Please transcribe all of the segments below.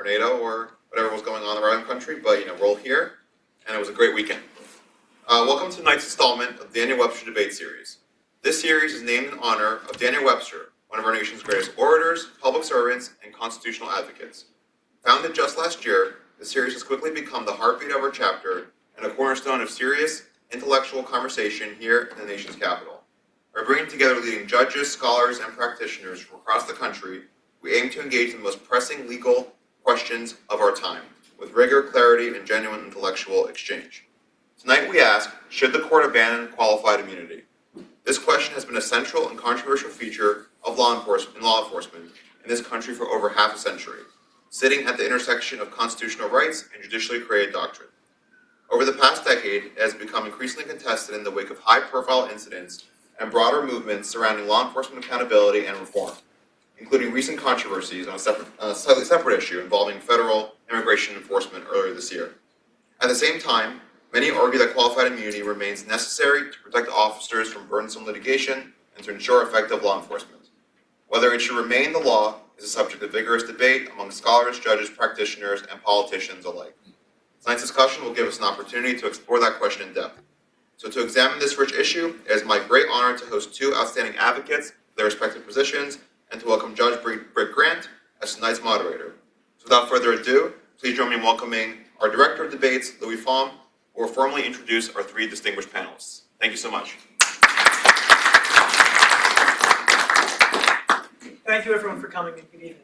tornado or whatever was going on around the country, but we're all here, and it was a great weekend. Welcome to tonight's installment of the Daniel Webster Debate Series. This series is named in honor of Daniel Webster, one of our nation's greatest orators, public servants, and constitutional advocates. Founded just last year, the series has quickly become the heartbeat of our chapter and a cornerstone of serious, intellectual conversation here in the nation's capital. By bringing together leading judges, scholars, and practitioners from across the country, we aim to engage in the most pressing legal questions of our time, with rigor, clarity, and genuine intellectual exchange. Tonight we ask, should the court abandon qualified immunity? This question has been a central and controversial feature of law enforcement in this country for over half a century, sitting at the intersection of constitutional rights and judicially created doctrine. Over the past decade, it has become increasingly contested in the wake of high-profile incidents and broader movements surrounding law enforcement accountability and reform, including recent controversies on a slightly separate issue involving federal immigration enforcement earlier this year. At the same time, many argue that qualified immunity remains necessary to protect officers from burdensome litigation and to ensure effective law enforcement. Whether it should remain the law is a subject of vigorous debate among scholars, judges, practitioners, and politicians alike. Tonight's discussion will give us an opportunity to explore that question in depth. So to examine this rich issue, it is my great honor to host two outstanding advocates for their respective positions and to welcome Judge Britt Grant as tonight's moderator. So without further ado, please join me in welcoming our Director of Debates, Louis Fong, who will formally introduce our three distinguished panelists. Thank you so much. Thank you everyone for coming and good evening.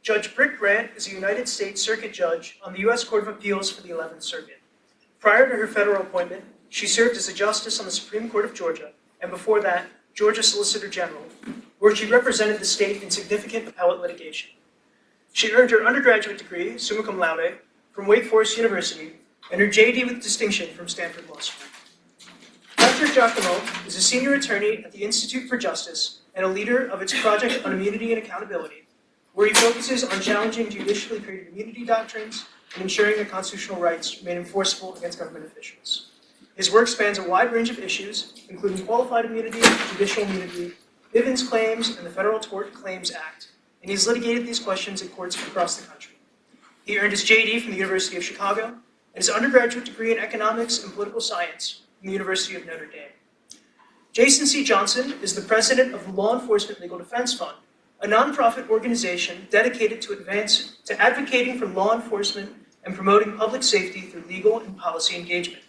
Judge Britt Grant is a United States Circuit Judge on the U.S. Court of Appeals for the 11th Circuit. Prior to her federal appointment, she served as a justice on the Supreme Court of Georgia, and before that, Georgia Solicitor General, where she represented the state in significant appellate litigation. She earned her undergraduate degree, summa cum laude, from Wake Forest University, and her JD with distinction from Stanford Law School. Dr. Jaicomo is a senior attorney at the Institute for Justice and a leader of its Project on Immunity and Accountability, where he focuses on challenging judicially created immunity doctrines and ensuring that constitutional rights remain enforceable against government officials. His work spans a wide range of issues, including qualified immunity, judicial immunity, Bivens claims, and the Federal Tort Claims Act, and he's litigated these questions in courts across the country. He earned his JD from the University of Chicago and his undergraduate degree in economics and political science from the University of Notre Dame. Jason C. Johnson is the president of the Law Enforcement Legal Defense Fund, a nonprofit organization dedicated to advocating for law enforcement and promoting public safety through legal and policy engagement.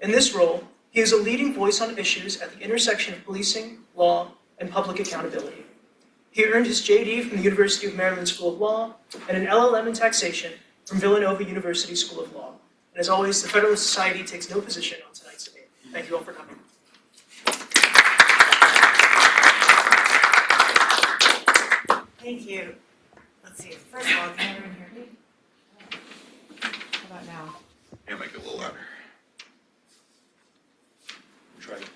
In this role, he is a leading voice on issues at the intersection of policing, law, and public accountability. He earned his JD from the University of Maryland School of Law and an LLM in taxation from Villanova University School of Law. And as always, the Federalist Society takes no position on tonight's debate. Thank you all for coming. Thank you. Let's see. First of all, can everyone hear me? How about now? Yeah, make it a little louder. Try it.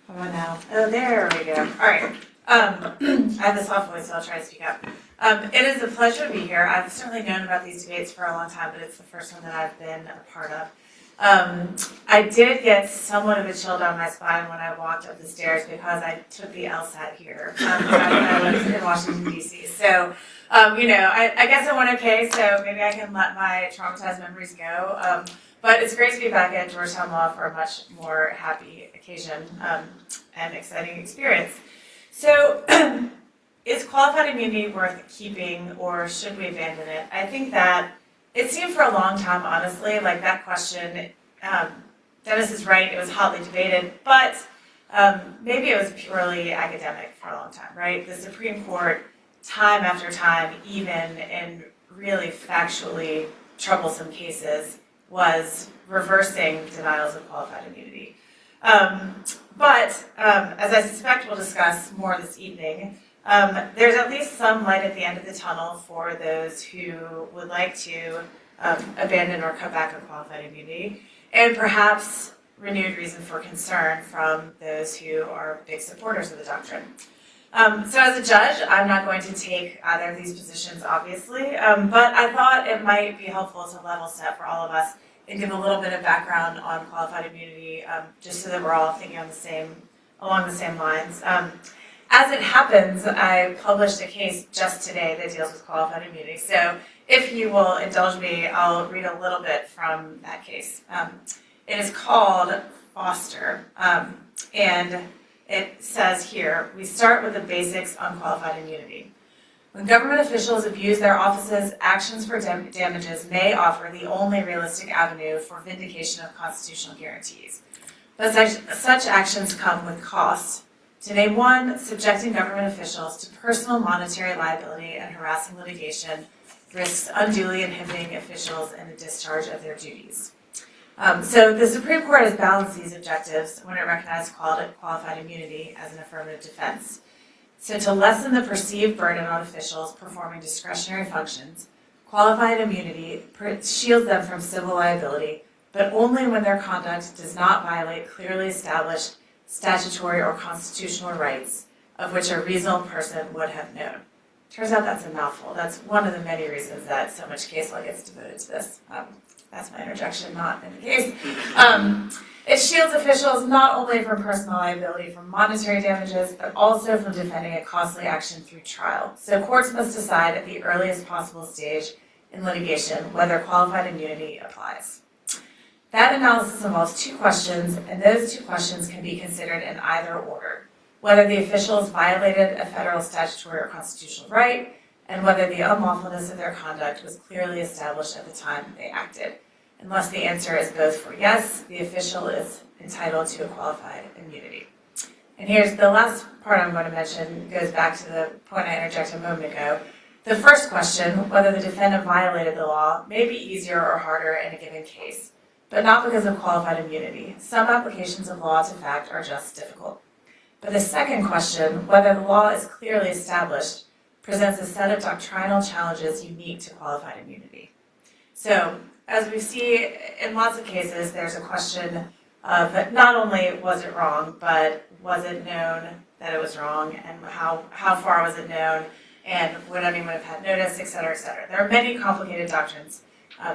How about now? Oh, there we go. All right. I have the soft voice, so I'll try to speak up. It is a pleasure to be here. I've certainly known about these debates for a long time, but it's the first one that I've been a part of. I did get somewhat of a chill down my spine when I walked up the stairs because I took the LSAT here. I lived in Washington, D.C. So, I guess I went okay, so maybe I can let my traumatized memories go. But it's great to be back at Georgetown Law for a much more happy occasion and exciting experience. So, is qualified immunity worth keeping or should we abandon it? I think that it seemed for a long time, honestly, like that question, Dennis is right, it was hotly debated, but maybe it was purely academic for a long time, right? The Supreme Court, time after time, even in really factually troublesome cases, was reversing denials of qualified immunity. But as I suspect we'll discuss more this evening, there's at least some light at the end of the tunnel for those who would like to abandon or cut back on qualified immunity, and perhaps renewed reason for concern from those who are big supporters of the doctrine. So as a judge, I'm not going to take either of these positions, obviously, but I thought it might be helpful to level set for all of us and give a little bit of background on qualified immunity, just so that we're all thinking on along the same lines. As it happens, I published a case just today that deals with qualified immunity. So if you will indulge me, I'll read a little bit from that case. It is called Foster, and it says here, we start with the basics on qualified immunity. When government officials abuse their offices, actions for damages may offer the only realistic avenue for vindication of constitutional guarantees. But such actions come with costs. To name one, subjecting government officials to personal monetary liability and harassing litigation risks unduly inhibiting officials in the discharge of their duties. So the Supreme Court has balanced these objectives when it recognized qualified immunity as an affirmative defense. So to lessen the perceived burden on officials performing discretionary functions, qualified immunity shields them from civil liability, but only when their conduct does not violate clearly established statutory or constitutional rights of which a reasonable person would have known. Turns out that's a mouthful. That's one of the many reasons that so much case law gets devoted to this. That's my interjection, not in the case. It shields officials not only from personal liability from monetary damages, but also from defending a costly action through trial. So courts must decide at the earliest possible stage in litigation whether qualified immunity applies. That analysis involves two questions, and those two questions can be considered in either order: whether the officials violated a federal statutory or constitutional right, and whether the unlawfulness of their conduct was clearly established at the time they acted. Unless the answer is both for yes, the official is entitled to a qualified immunity. And here's the last part I'm going to mention, goes back to the point I interjected a moment ago. The first question, whether the defendant violated the law, may be easier or harder in a given case, but not because of qualified immunity. Some applications of law to fact are just difficult. But the second question, whether the law is clearly established, presents a set of doctrinal challenges unique to qualified immunity. So, as we see in lots of cases, there's a question of not only was it wrong, but was it known that it was wrong, and how far was it known, and would anyone have had notice, et cetera, et cetera. There are many complicated doctrines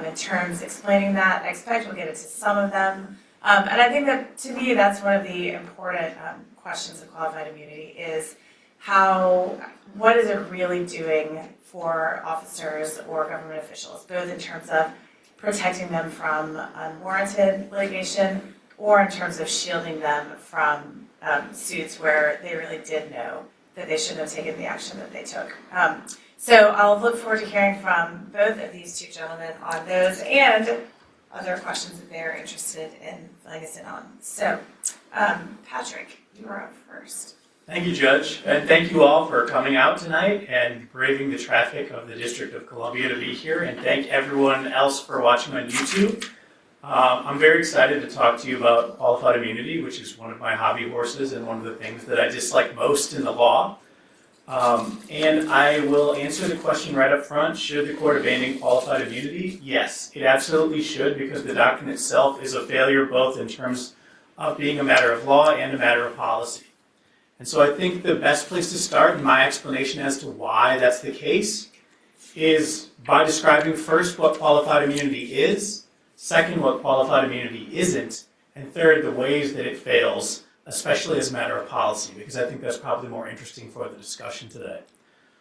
in terms explaining that. I expect we'll get into some of them. And I think that, to me, that's one of the important questions of qualified immunity is what is it really doing for officers or government officials, both in terms of protecting them from unwarranted litigation or in terms of shielding them from suits where they really did know that they shouldn't have taken the action that they took. So I'll look forward to hearing from both of these two gentlemen on those and other questions that they're interested in filling us in on. So, Patrick, you are up first. Thank you, Judge, and thank you all for coming out tonight and braving the traffic of the District of Columbia to be here, and thank everyone else for watching on YouTube. I'm very excited to talk to you about qualified immunity, which is one of my hobby horses and one of the things that I dislike most in the law. And I will answer the question right up front: should the court abandon qualified immunity? Yes, it absolutely should, because the doctrine itself is a failure both in terms of being a matter of law and a matter of policy. And so I think the best place to start in my explanation as to why that's the case is by describing first what qualified immunity is, second what qualified immunity isn't, and third the ways that it fails, especially as a matter of policy, because I think that's probably more interesting for the discussion today.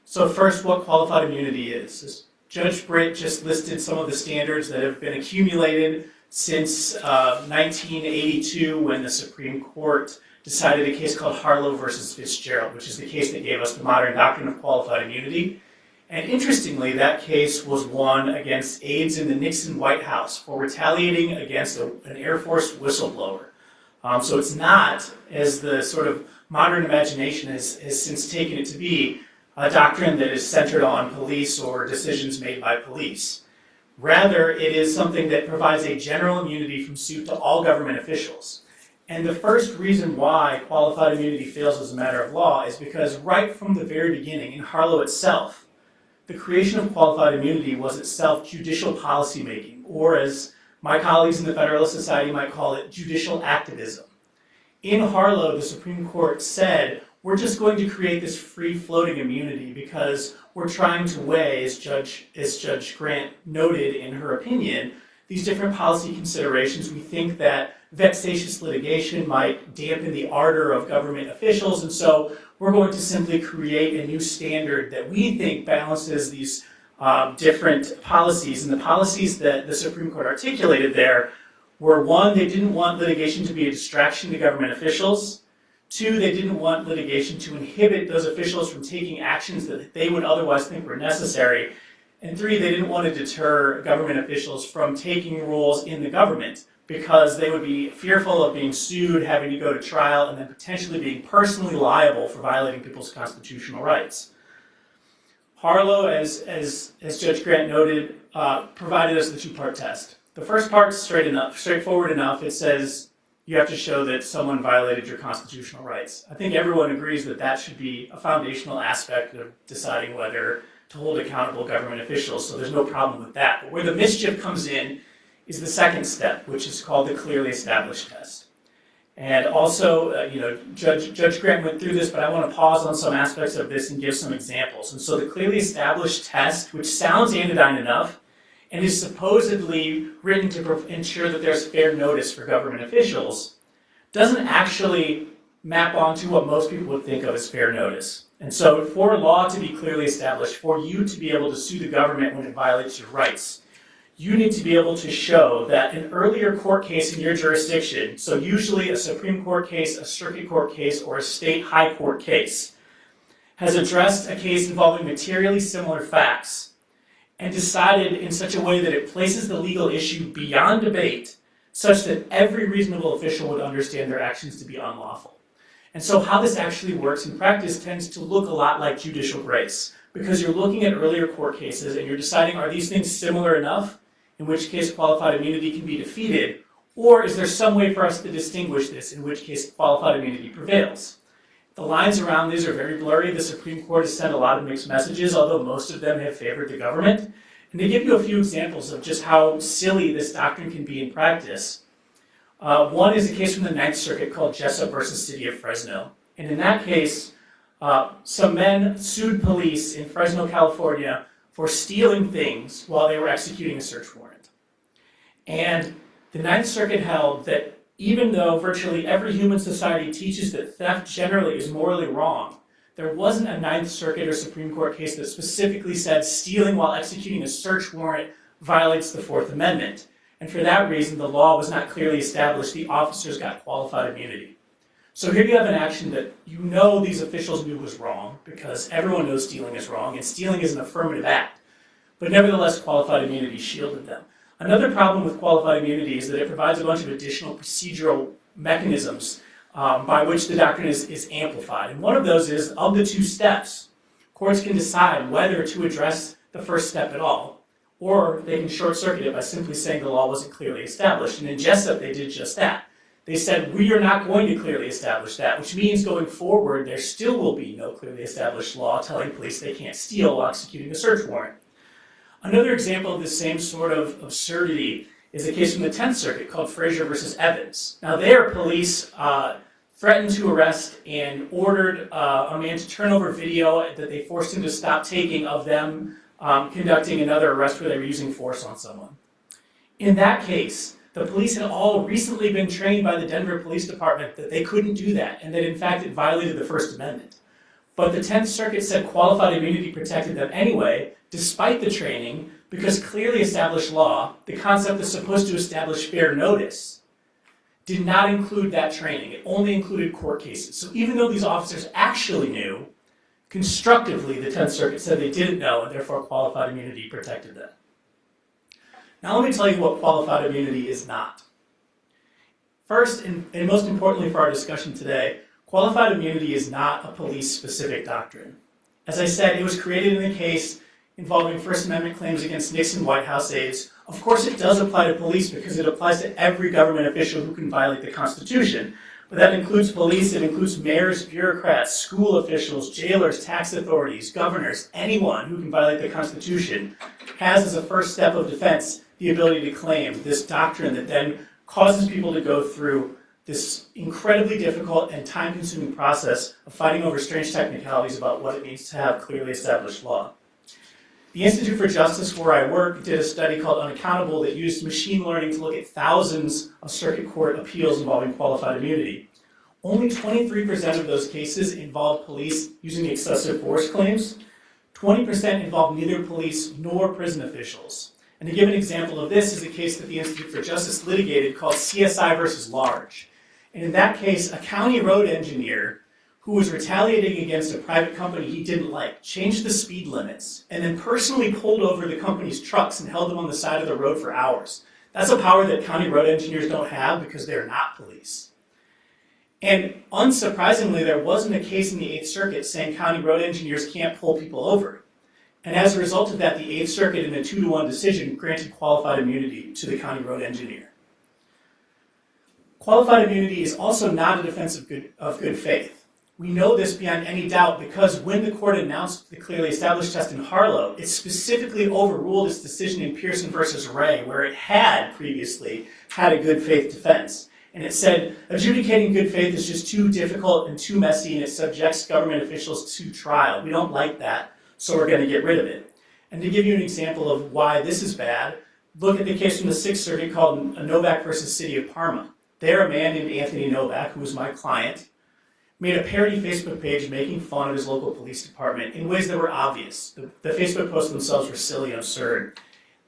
So first, what qualified immunity is. As Judge Britt just listed some of the standards that have been accumulated since 1982, when the Supreme Court decided a case called Harlow versus Fitzgerald, which is the case that gave us the modern doctrine of qualified immunity. And interestingly, that case was won against aides in the Nixon White House for retaliating against an Air Force whistleblower. So it's not, as the sort of modern imagination has since taken it to be, a doctrine that is centered on police or decisions made by police. Rather, it is something that provides a general immunity from suit to all government officials. And the first reason why qualified immunity fails as a matter of law is because right from the very beginning, in Harlow itself, the creation of qualified immunity was itself judicial policymaking, or as my colleagues in the Federalist Society might call it, judicial activism. In Harlow, the Supreme Court said, we're just going to create this free-floating immunity because we're trying to weigh, as Judge Grant noted in her opinion, these different policy considerations. We think that vexatious litigation might dampen the ardor of government officials, and so we're going to simply create a new standard that we think balances these different policies. And the policies that the Supreme Court articulated there were, one, they didn't want litigation to be a distraction to government officials. Two, they didn't want litigation to inhibit those officials from taking actions that they would otherwise think were necessary. And three, they didn't want to deter government officials from taking roles in the government because they would be fearful of being sued, having to go to trial, and then potentially being personally liable for violating people's constitutional rights. Harlow, as Judge Grant noted, provided us the two-part test. The first part's straightforward enough. It says you have to show that someone violated your constitutional rights. I think everyone agrees that that should be a foundational aspect of deciding whether to hold accountable government officials, so there's no problem with that. But where the mischief comes in is the second step, which is called the clearly established test. And also, Judge Grant went through this, but I want to pause on some aspects of this and give some examples. And so the clearly established test, which sounds anodyne enough, and is supposedly written to ensure that there's fair notice for government officials, doesn't actually map onto what most people would think of as fair notice. And so for a law to be clearly established, for you to be able to sue the government when it violates your rights, you need to be able to show that an earlier court case in your jurisdiction, so usually a Supreme Court case, a circuit court case, or a state high court case, has addressed a case involving materially similar facts and decided in such a way that it places the legal issue beyond debate, such that every reasonable official would understand their actions to be unlawful. And so how this actually works in practice tends to look a lot like judicial grace, because you're looking at earlier court cases and you're deciding, are these things similar enough, in which case qualified immunity can be defeated, or is there some way for us to distinguish this, in which case qualified immunity prevails? The lines around these are very blurry. The Supreme Court has sent a lot of mixed messages, although most of them have favored the government. And to give you a few examples of just how silly this doctrine can be in practice, one is a case from the Ninth Circuit called Jessup versus City of Fresno. And in that case, some men sued police in Fresno, California for stealing things while they were executing a search warrant. And the Ninth Circuit held that even though virtually every human society teaches that theft generally is morally wrong, there wasn't a Ninth Circuit or Supreme Court case that specifically said stealing while executing a search warrant violates the Fourth Amendment. And for that reason, the law was not clearly established. The officers got qualified immunity. So here you have an action that you know these officials knew was wrong, because everyone knows stealing is wrong, and stealing is an affirmative act. But nevertheless, qualified immunity shielded them. Another problem with qualified immunity is that it provides a bunch of additional procedural mechanisms by which the doctrine is amplified. And one of those is, of the two steps, courts can decide whether to address the first step at all, or they can short-circuit it by simply saying the law wasn't clearly established. And in Jessup, they did just that. They said, we are not going to clearly establish that, which means going forward, there still will be no clearly established law telling police they can't steal while executing a search warrant. Another example of this same sort of absurdity is a case from the 10th Circuit called Frazier versus Evans. Now there, police threatened to arrest and ordered a man to turn over video that they forced him to stop taking of them conducting another arrest where they were using force on someone. In that case, the police had all recently been trained by the Denver Police Department that they couldn't do that, and that in fact it violated the First Amendment. But the 10th Circuit said qualified immunity protected them anyway, despite the training, because clearly established law, the concept that's supposed to establish fair notice, did not include that training. It only included court cases. So even though these officers actually knew, constructively the 10th Circuit said they didn't know, and therefore qualified immunity protected them. Now let me tell you what qualified immunity is not. First, and most importantly for our discussion today, qualified immunity is not a police-specific doctrine. As I said, it was created in a case involving First Amendment claims against Nixon White House aides. Of course it does apply to police because it applies to every government official who can violate the Constitution. But that includes police, it includes mayors, bureaucrats, school officials, jailers, tax authorities, governors, anyone who can violate the Constitution has as a first step of defense the ability to claim this doctrine that then causes people to go through this incredibly difficult and time-consuming process of fighting over strange technicalities about what it means to have clearly established law. The Institute for Justice, where I work, did a study called Unaccountable that used machine learning to look at thousands of circuit court appeals involving qualified immunity. Only 23% of those cases involved police using excessive force claims. 20% involved neither police nor prison officials. And to give an example of this is a case that the Institute for Justice litigated called CSI versus Large. And in that case, a county road engineer who was retaliating against a private company he didn't like changed the speed limits and then personally pulled over the company's trucks and held them on the side of the road for hours. That's a power that county road engineers don't have because they're not police. And unsurprisingly, there wasn't a case in the Eighth Circuit saying county road engineers can't pull people over. And as a result of that, the Eighth Circuit, in a 2-to-1 decision, granted qualified immunity to the county road engineer. Qualified immunity is also not a defense of good faith. We know this beyond any doubt because when the court announced the clearly established test in Harlow, it specifically overruled its decision in Pearson versus Ray, where it had previously had a good faith defense. And it said, adjudicating good faith is just too difficult and too messy, and it subjects government officials to trial. We don't like that, so we're going to get rid of it. And to give you an example of why this is bad, look at the case from the Sixth Circuit called Novak versus City of Parma. There, a man named Anthony Novak, who was my client, made a parody Facebook page making fun of his local police department in ways that were obvious. The Facebook posts themselves were silly and absurd.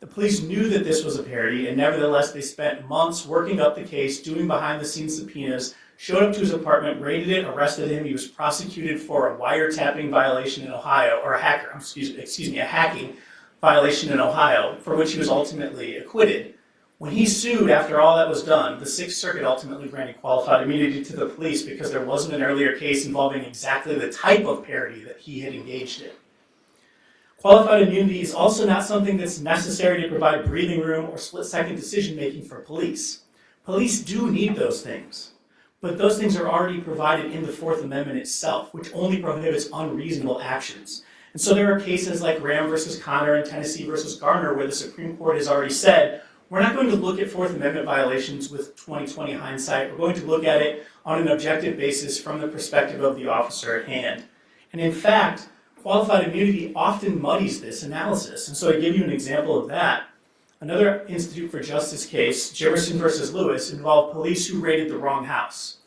The police knew that this was a parody, and nevertheless, they spent months working up the case, doing behind-the-scenes subpoenas, showed up to his apartment, raided it, arrested him. He was prosecuted for a wiretapping violation in Ohio, or a hacking violation in Ohio, for which he was ultimately acquitted. When he sued after all that was done, the Sixth Circuit ultimately granted qualified immunity to the police because there wasn't an earlier case involving exactly the type of parody that he had engaged in. Qualified immunity is also not something that's necessary to provide breathing room or split-second decision-making for police. Police do need those things, but those things are already provided in the Fourth Amendment itself, which only prohibits unreasonable actions. And so there are cases like Graham versus Connor and Tennessee versus Garner where the Supreme Court has already said, we're not going to look at Fourth Amendment violations with 20/20 hindsight. We're going to look at it on an objective basis from the perspective of the officer at hand. And in fact, qualified immunity often muddies this analysis. And so to give you an example of that, another Institute for Justice case, Jefferson versus Lewis, involved police who raided the wrong house.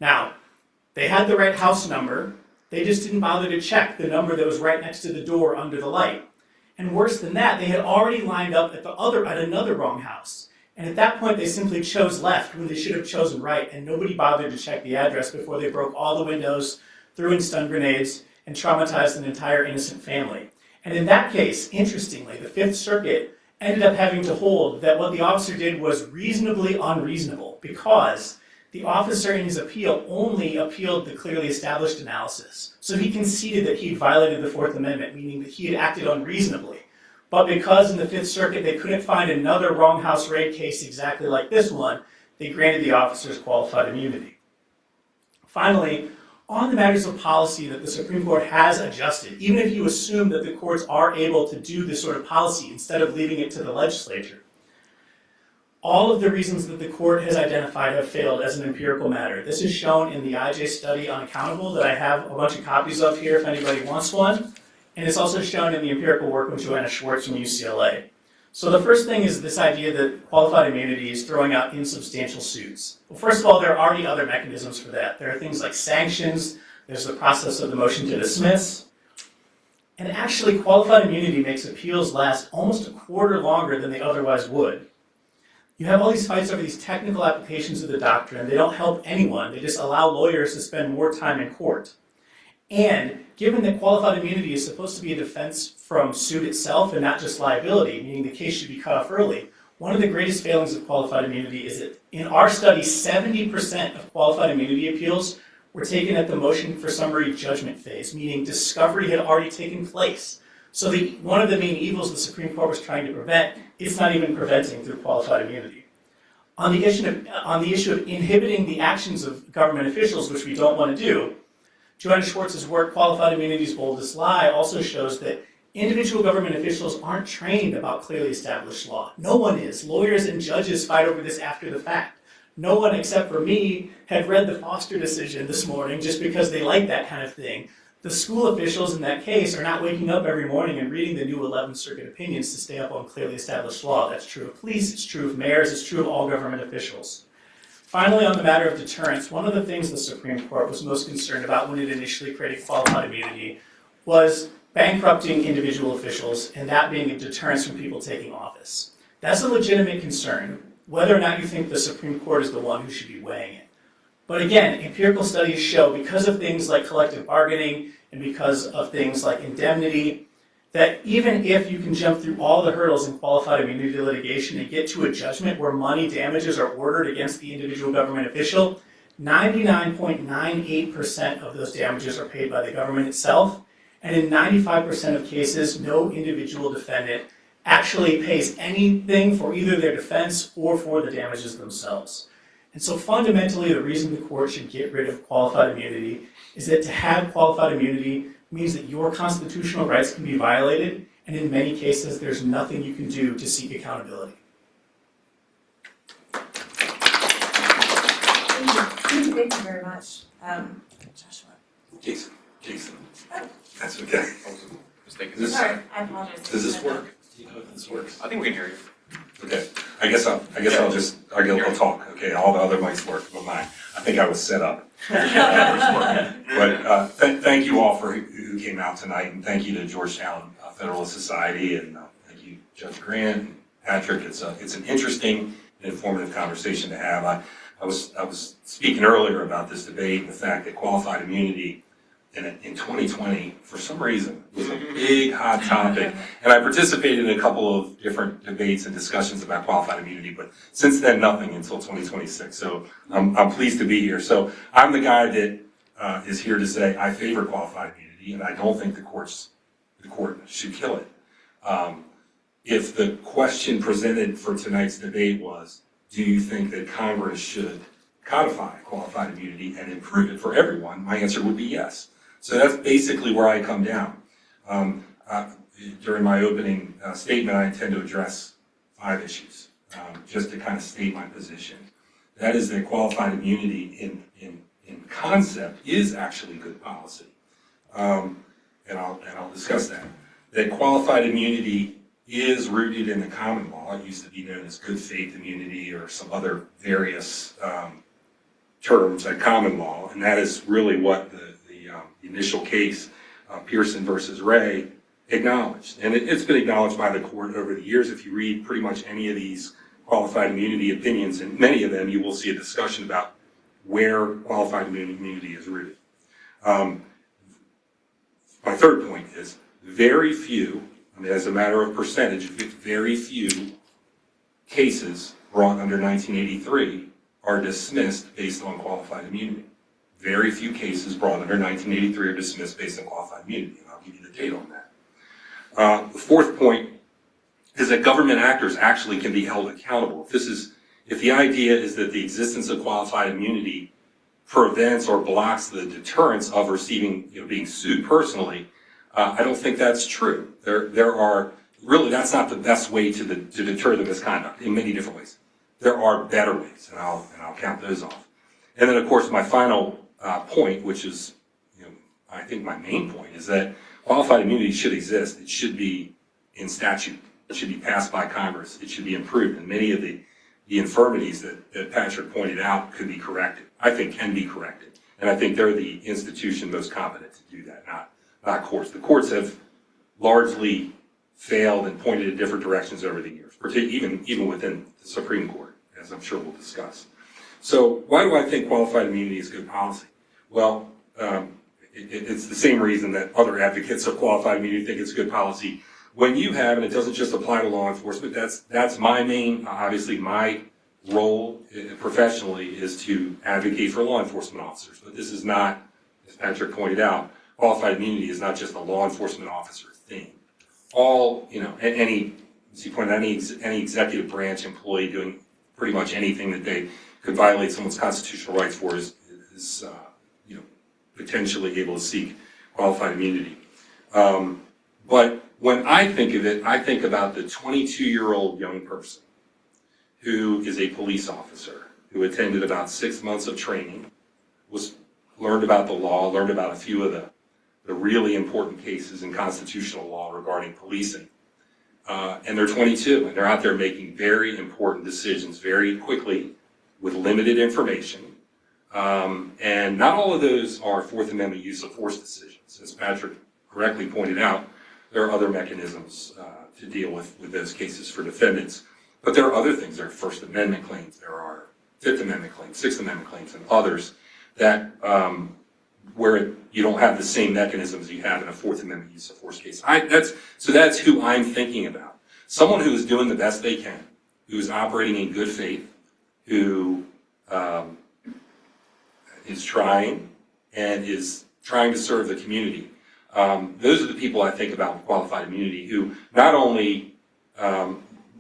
Now, they had the right house number, they just didn't bother to check the number that was right next to the door under the light. And worse than that, they had already lined up at another wrong house. And at that point, they simply chose left when they should have chosen right, and nobody bothered to check the address before they broke all the windows, threw in stun grenades, and traumatized an entire innocent family. And in that case, interestingly, the Fifth Circuit ended up having to hold that what the officer did was reasonably unreasonable because the officer in his appeal only appealed the clearly established analysis. So he conceded that he had violated the Fourth Amendment, meaning that he had acted unreasonably. But because in the Fifth Circuit they couldn't find another wrong house raid case exactly like this one, they granted the officers qualified immunity. Finally, on the matters of policy that the Supreme Court has adjusted, even if you assume that the courts are able to do this sort of policy instead of leaving it to the legislature, all of the reasons that the court has identified have failed as an empirical matter. This is shown in the IJ study Unaccountable that I have a bunch of copies of here if anybody wants one. And it's also shown in the empirical work with Joanna Schwartz from UCLA. So the first thing is this idea that qualified immunity is throwing out insubstantial suits. Well, first of all, there are already other mechanisms for that. There are things like sanctions, there's the process of the motion to dismiss. And actually, qualified immunity makes appeals last almost a quarter longer than they otherwise would. You have all these fights over these technical applications of the doctrine. They don't help anyone. They just allow lawyers to spend more time in court. And given that qualified immunity is supposed to be a defense from suit itself and not just liability, meaning the case should be cut off early, one of the greatest failings of qualified immunity is that in our study, 70% of qualified immunity appeals were taken at the motion for summary judgment phase, meaning discovery had already taken place. So one of the main evils the Supreme Court was trying to prevent, it's not even preventing through qualified immunity. On the issue of inhibiting the actions of government officials, which we don't want to do, Joanna Schwartz's work, Qualified Immunity's Boldest Lie, also shows that individual government officials aren't trained about clearly established law. No one is. Lawyers and judges fight over this after the fact. No one except for me had read the Foster decision this morning just because they like that kind of thing. The school officials in that case are not waking up every morning and reading the new 11th Circuit opinions to stay up on clearly established law. That's true of police, it's true of mayors, it's true of all government officials. Finally, on the matter of deterrence, one of the things the Supreme Court was most concerned about when it initially created qualified immunity was bankrupting individual officials and that being a deterrence from people taking office. That's a legitimate concern, whether or not you think the Supreme Court is the one who should be weighing it. But again, empirical studies show, because of things like collective bargaining and because of things like indemnity, that even if you can jump through all the hurdles in qualified immunity litigation and get to a judgment where money damages are ordered against the individual government official, 99.98% of those damages are paid by the government itself, and in 95% of cases, no individual defendant actually pays anything for either their defense or for the damages themselves. And so fundamentally, the reason the court should get rid of qualified immunity is that to have qualified immunity means that your constitutional rights can be violated, and in many cases, there's nothing you can do to seek accountability. Thank you very much. Joshua. Jason. That's okay. This- Sorry, I apologize. Does this work? Do you know if this works? I think we can hear you. Okay. I guess I'll talk. Okay, all the other mics work, but mine. I think I was set up. But thank you all for who came out tonight, and thank you to Georgetown Federalist Society, and thank you, Judge Grant and Patrick. It's an interesting and informative conversation to have. I was speaking earlier about this debate and the fact that qualified immunity in 2020, for some reason, was a big hot topic. And I participated in a couple of different debates and discussions about qualified immunity, but since then, nothing until 2026. So I'm pleased to be here. So I'm the guy that is here to say I favor qualified immunity, and I don't think the court should kill it. If the question presented for tonight's debate was, do you think that Congress should codify qualified immunity and improve it for everyone, my answer would be yes. So that's basically where I come down. During my opening statement, I intend to address 5 issues, just to kind of state my position. That is that qualified immunity in concept is actually good policy. And I'll discuss that. That qualified immunity is rooted in the common law. It used to be known as good faith immunity or some other various terms at common law, and that is really what the initial case, Pearson versus Ray, acknowledged. And it's been acknowledged by the court over the years. If you read pretty much any of these qualified immunity opinions, and many of them, you will see a discussion about where qualified immunity is rooted. My third point is very few, as a matter of percentage, very few cases brought under 1983 are dismissed based on qualified immunity. Very few cases brought under 1983 are dismissed based on qualified immunity, and I'll give you the date on that. The fourth point is that government actors actually can be held accountable. If the idea is that the existence of qualified immunity prevents or blocks the deterrence of receiving, being sued personally, I don't think that's true. There are really, that's not the best way to deter the misconduct in many different ways. There are better ways, and I'll count those off. And then, of course, my final point, which is, I think my main point, is that qualified immunity should exist. It should be in statute. It should be passed by Congress. It should be improved. And many of the infirmities that Patrick pointed out could be corrected. I think can be corrected. And I think they're the institution most competent to do that, not courts. The courts have largely failed and pointed in different directions over the years, even within the Supreme Court, as I'm sure we'll discuss. So why do I think qualified immunity is good policy? Well, it's the same reason that other advocates of qualified immunity think it's good policy. When you have, and it doesn't just apply to law enforcement, that's my main, obviously my role professionally is to advocate for law enforcement officers. But this is not, as Patrick pointed out, qualified immunity is not just a law enforcement officer thing. All, any executive branch employee doing pretty much anything that they could violate someone's constitutional rights for is potentially able to seek qualified immunity. But when I think of it, I think about the 22-year-old young person who is a police officer, who attended about 6 months of training, learned about the law, learned about a few of the really important cases in constitutional law regarding policing. And they're 22, and they're out there making very important decisions very quickly with limited information. And not all of those are Fourth Amendment use of force decisions. As Patrick correctly pointed out, there are other mechanisms to deal with those cases for defendants. But there are other things. There are First Amendment claims, there are Fifth Amendment claims, Sixth Amendment claims, and others that where you don't have the same mechanisms you have in a Fourth Amendment use of force case. That's who I'm thinking about. Someone who is doing the best they can, who is operating in good faith, who is trying and is trying to serve the community. Those are the people I think about with qualified immunity, who not only,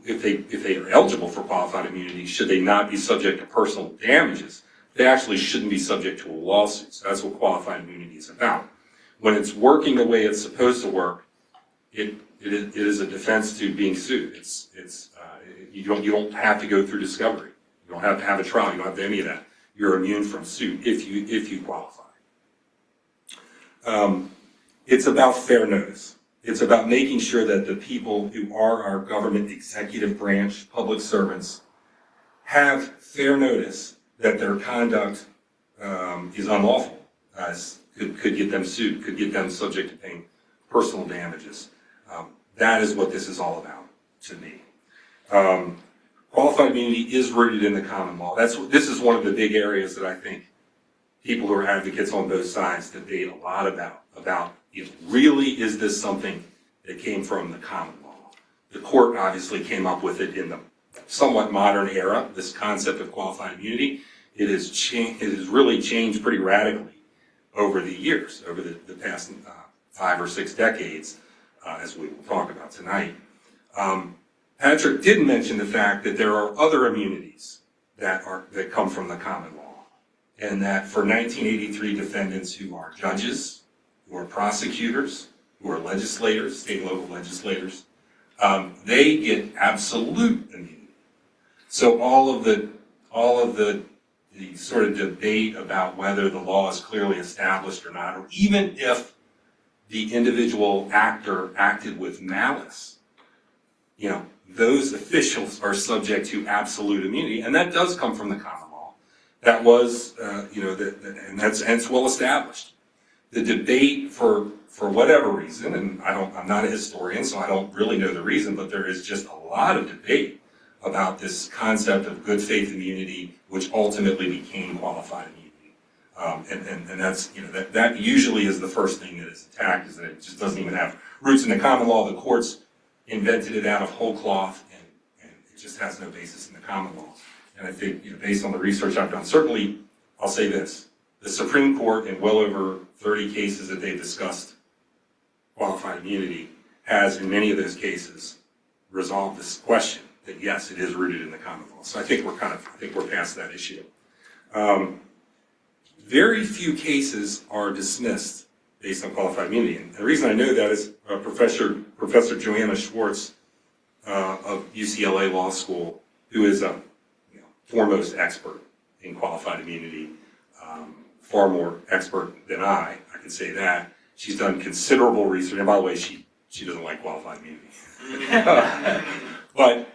if they are eligible for qualified immunity, should they not be subject to personal damages, they actually shouldn't be subject to a lawsuit. So that's what qualified immunity is about. When it's working the way it's supposed to work, it is a defense to being sued. You don't have to go through discovery. You don't have to have a trial. You don't have to do any of that. You're immune from suit if you qualify. It's about fair notice. It's about making sure that the people who are our government executive branch, public servants, have fair notice that their conduct is unlawful, could get them sued, could get them subject to paying personal damages. That is what this is all about to me. Qualified immunity is rooted in the common law. This is one of the big areas that I think people who are advocates on both sides debate a lot about if really is this something that came from the common law. The court obviously came up with it in the somewhat modern era, this concept of qualified immunity. It has really changed pretty radically over the years, over the past 5 or 6 decades, as we will talk about tonight. Patrick did mention the fact that there are other immunities that come from the common law, and that for 1983 defendants who are judges, who are prosecutors, who are legislators, state and local legislators, they get absolute immunity. So all of the sort of debate about whether the law is clearly established or not, or even if the individual actor acted with malice, those officials are subject to absolute immunity, and that does come from the common law. That was, and that's well established. The debate for whatever reason, and I'm not a historian, so I don't really know the reason, but there is just a lot of debate about this concept of good faith immunity, which ultimately became qualified immunity. And that's, that usually is the first thing that is attacked, is that it just doesn't even have roots in the common law. The courts invented it out of whole cloth, and it just has no basis in the common law. And I think, based on the research I've done, certainly I'll say this: the Supreme Court, in well over 30 cases that they've discussed qualified immunity, has in many of those cases resolved this question that yes, it is rooted in the common law. So I think we're past that issue. Very few cases are dismissed based on qualified immunity. And the reason I know that is Professor Joanna Schwartz of UCLA Law School, who is a foremost expert in qualified immunity, far more expert than I can say that. She's done considerable research, and by the way, she doesn't like qualified immunity. But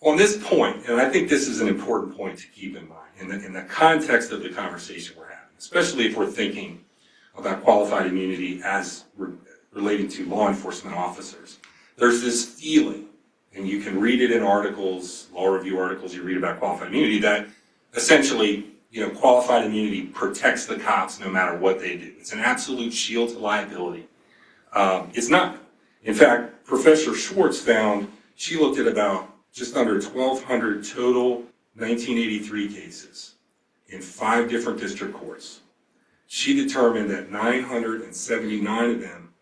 on this point, and I think this is an important point to keep in mind, in the context of the conversation we're having, especially if we're thinking about qualified immunity as relating to law enforcement officers, there's this feeling, and you can read it in articles, law review articles you read about qualified immunity, that essentially, qualified immunity protects the cops no matter what they do. It's an absolute shield to liability. It's not. In fact, Professor Schwartz found, she looked at about just under 1,200 total 1983 cases in 5 different district courts. She determined that 979 of them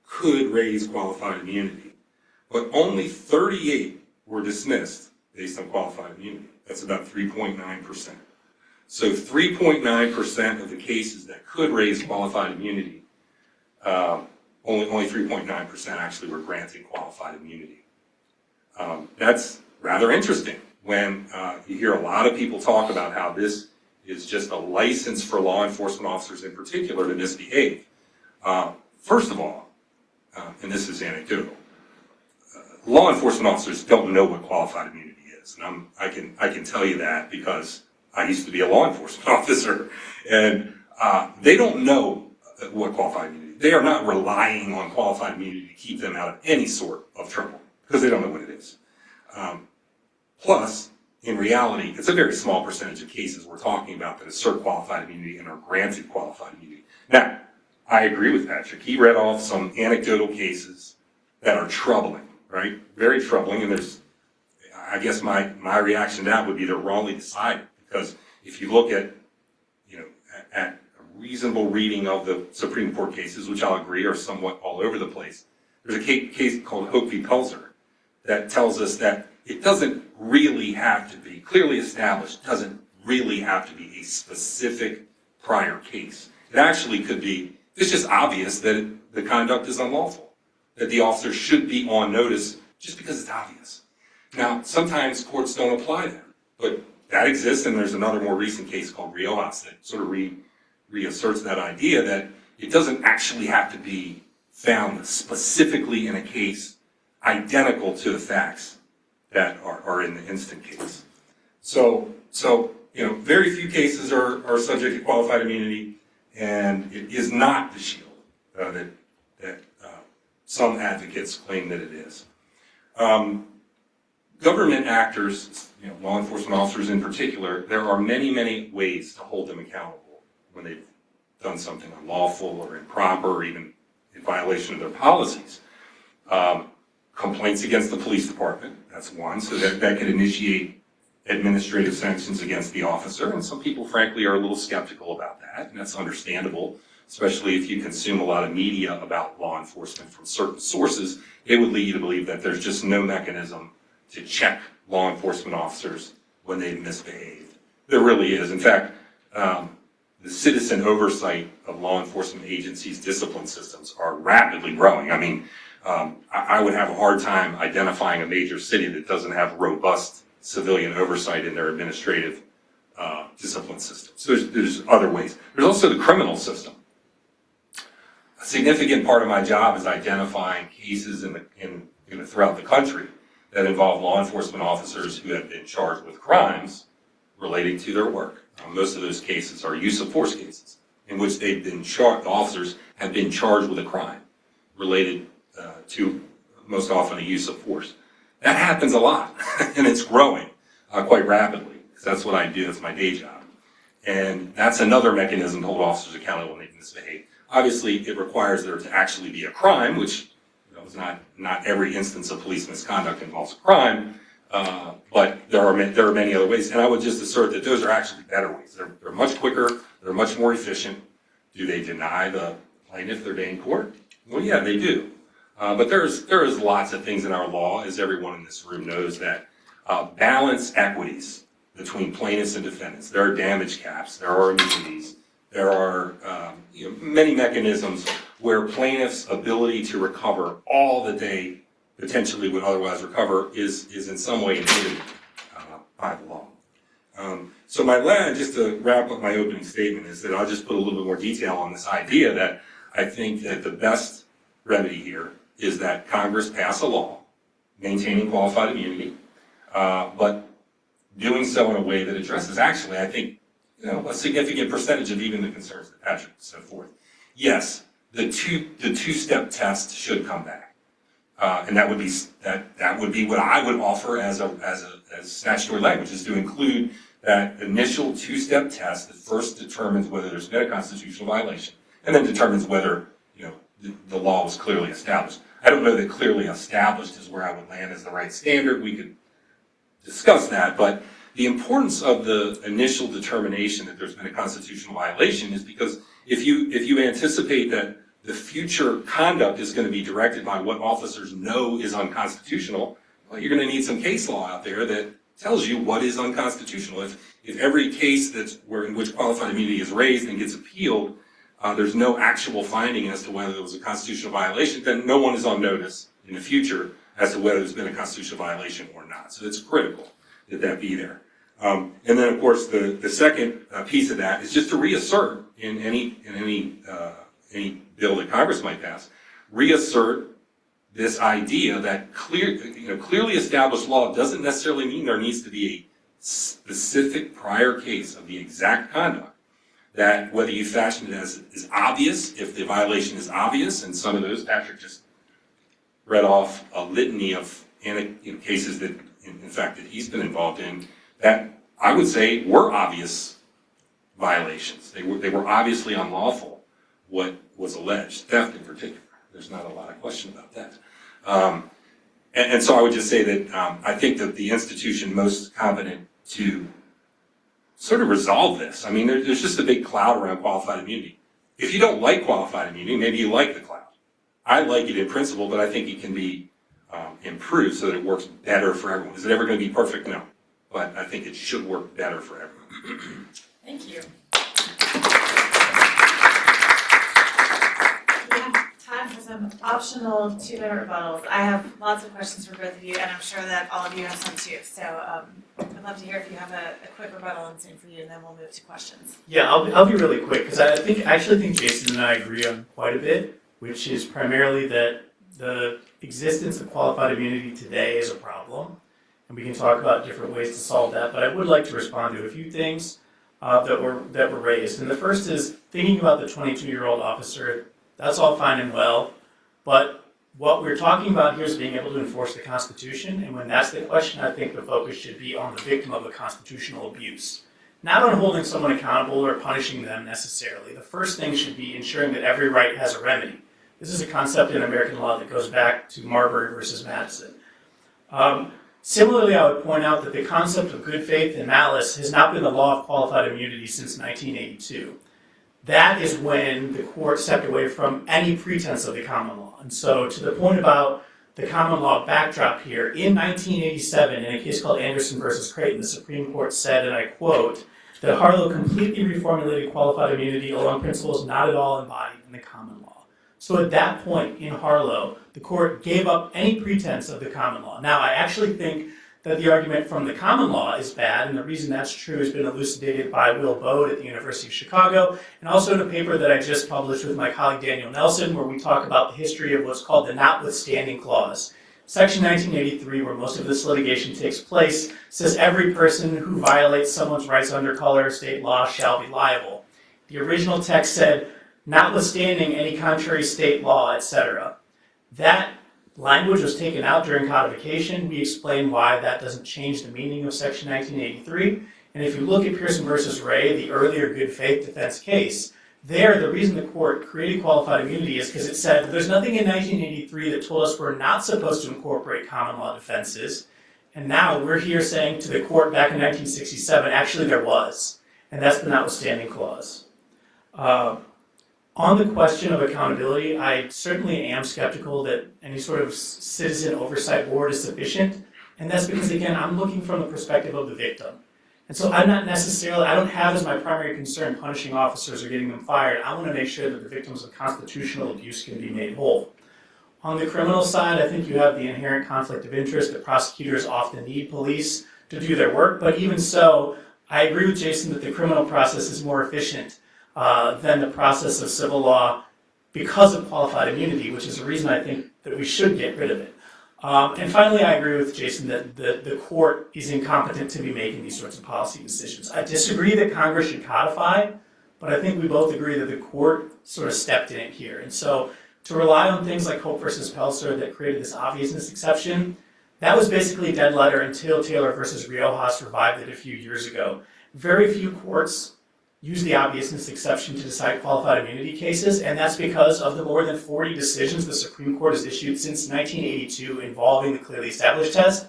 could raise qualified immunity, but only 38 were dismissed based on qualified immunity. That's about 3.9%. So 3.9% of the cases that could raise qualified immunity, only 3.9% actually were granted qualified immunity. That's rather interesting when you hear a lot of people talk about how this is just a license for law enforcement officers in particular to misbehave. First of all, and this is anecdotal, law enforcement officers don't know what qualified immunity is, and I can tell you that because I used to be a law enforcement officer, and they don't know what qualified immunity is. they are not relying on qualified immunity to keep them out of any sort of trouble, because they don't know what it is. Plus, in reality, it's a very small percentage of cases we're talking about that assert qualified immunity and are granted qualified immunity. Now, I agree with Patrick. He read off some anecdotal cases that are troubling, right? Very troubling, and I guess my reaction to that would be they're wrongly decided, because if you look at, at a reasonable reading of the Supreme Court cases, which I'll agree are somewhat all over the place, there's a case called Hope v. Pelzer that tells us that it doesn't really have to be, clearly established, doesn't really have to be a specific prior case. It actually could be, it's just obvious that the conduct is unlawful, that the officer should be on notice just because it's obvious. Now, sometimes courts don't apply that, but that exists, and there's another more recent case called Riojas that sort of reasserts that idea that it doesn't actually have to be found specifically in a case identical to the facts that are in the instant case. So very few cases are subject to qualified immunity, and it is not the shield that some advocates claim that it is. Government actors, law enforcement officers in particular, there are many, many ways to hold them accountable when they've done something unlawful or improper or even in violation of their policies. Complaints against the police department, that's one, so that could initiate administrative sanctions against the officer, and some people frankly are a little skeptical about that, and that's understandable, especially if you consume a lot of media about law enforcement from certain sources. It would lead you to believe that there's just no mechanism to check law enforcement officers when they've misbehaved. There really is. In fact, the citizen oversight of law enforcement agencies' discipline systems are rapidly growing. I mean, I would have a hard time identifying a major city that doesn't have robust civilian oversight in their administrative discipline system. So there's other ways. There's also the criminal system. A significant part of my job is identifying cases throughout the country that involve law enforcement officers who have been charged with crimes relating to their work. Most of those cases are use of force cases in which they've been charged, the officers have been charged with a crime related to most often a use of force. That happens a lot, and it's growing quite rapidly, because that's what I do, that's my day job. And that's another mechanism to hold officers accountable when they misbehave. Obviously, it requires there to actually be a crime, which is not every instance of police misconduct involves a crime, but there are many other ways. And I would just assert that those are actually better ways. They're much quicker, they're much more efficient. Do they deny the plaintiff their day in court? Well, yeah, they do. But there is lots of things in our law, as everyone in this room knows, that balance equities between plaintiffs and defendants. There are damage caps, there are immunities, there are many mechanisms where plaintiffs' ability to recover all that they potentially would otherwise recover is in some way inhibited by the law. So just to wrap up my opening statement, is that I'll just put a little bit more detail on this idea that I think that the best remedy here is that Congress pass a law maintaining qualified immunity, but doing so in a way that addresses actually, I think, a significant percentage of even the concerns that Patrick set forth. Yes, the two-step test should come back, and that would be what I would offer as statutory language, is to include that initial two-step test that first determines whether there's been a constitutional violation, and then determines whether the law was clearly established. I don't know that clearly established is where I would land as the right standard. We could discuss that, but the importance of the initial determination that there's been a constitutional violation is because if you anticipate that the future conduct is going to be directed by what officers know is unconstitutional, well, you're going to need some case law out there that tells you what is unconstitutional. If every case in which qualified immunity is raised and gets appealed, there's no actual finding as to whether there was a constitutional violation, then no one is on notice in the future as to whether there's been a constitutional violation or not. So it's critical that be there. And then, of course, the second piece of that is just to reassert in any bill that Congress might pass, reassert this idea that clearly established law doesn't necessarily mean there needs to be a specific prior case of the exact conduct that whether you fashion it as is obvious, if the violation is obvious, and some of those, Patrick just read off a litany of cases that, in fact, that he's been involved in, that I would say were obvious violations. They were obviously unlawful, what was alleged, theft in particular. There's not a lot of question about that. And so I would just say that I think that the institution most competent to sort of resolve this, I mean, there's just a big cloud around qualified immunity. If you don't like qualified immunity, maybe you like the cloud. I like it in principle, but I think it can be improved so that it works better for everyone. Is it ever going to be perfect? No. But I think it should work better for everyone. Thank you. We have time for some optional 2-minute rebuttals. I have lots of questions for both of you, and I'm sure that all of you have some too. So I'd love to hear if you have a quick rebuttal and same for you, and then we'll move to questions. Yeah, I'll be really quick because I actually think Jason and I agree on quite a bit, which is primarily that the existence of qualified immunity today is a problem, and we can talk about different ways to solve that. But I would like to respond to a few things that were raised. And the first is thinking about the 22-year-old officer. That's all fine and well, but what we're talking about here is being able to enforce the Constitution, and when that's the question, I think the focus should be on the victim of a constitutional abuse. Not on holding someone accountable or punishing them necessarily. The first thing should be ensuring that every right has a remedy. This is a concept in American law that goes back to Marbury versus Madison. Similarly, I would point out that the concept of good faith and malice has not been the law of qualified immunity since 1982. That is when the court stepped away from any pretense of the common law. And so to the point about the common law backdrop here, in 1987, in a case called Anderson versus Creighton, the Supreme Court said, and I quote, that Harlow completely reformulated qualified immunity along principles not at all embodied in the common law. So at that point in Harlow, the court gave up any pretense of the common law. Now, I actually think that the argument from the common law is bad, and the reason that's true has been elucidated by Will Bode at the University of Chicago, and also in a paper that I just published with my colleague Daniel Nelson, where we talk about the history of what's called the notwithstanding clause. Section 1983, where most of this litigation takes place, says every person who violates someone's rights under color of state law shall be liable. The original text said, notwithstanding any contrary state law, etc. That language was taken out during codification. We explain why that doesn't change the meaning of Section 1983. And if you look at Pearson versus Ray, the earlier good faith defense case, there the reason the court created qualified immunity is because it said there's nothing in 1983 that told us we're not supposed to incorporate common law defenses. And now we're here saying to the court back in 1967, actually there was. And that's the notwithstanding clause. On the question of accountability, I certainly am skeptical that any sort of citizen oversight board is sufficient. And that's because, again, I'm looking from the perspective of the victim. And so I don't have as my primary concern punishing officers or getting them fired. I want to make sure that the victims of constitutional abuse can be made whole. On the criminal side, I think you have the inherent conflict of interest that prosecutors often need police to do their work. But even so, I agree with Jason that the criminal process is more efficient than the process of civil law because of qualified immunity, which is a reason I think that we should get rid of it. And finally, I agree with Jason that the court is incompetent to be making these sorts of policy decisions. I disagree that Congress should codify, but I think we both agree that the court sort of stepped in it here. And so to rely on things like Hope versus Pelser that created this obviousness exception, that was basically a dead letter until Taylor versus Riojas revived it a few years ago. Very few courts use the obviousness exception to decide qualified immunity cases, and that's because of the more than 40 decisions the Supreme Court has issued since 1982 involving the clearly established test.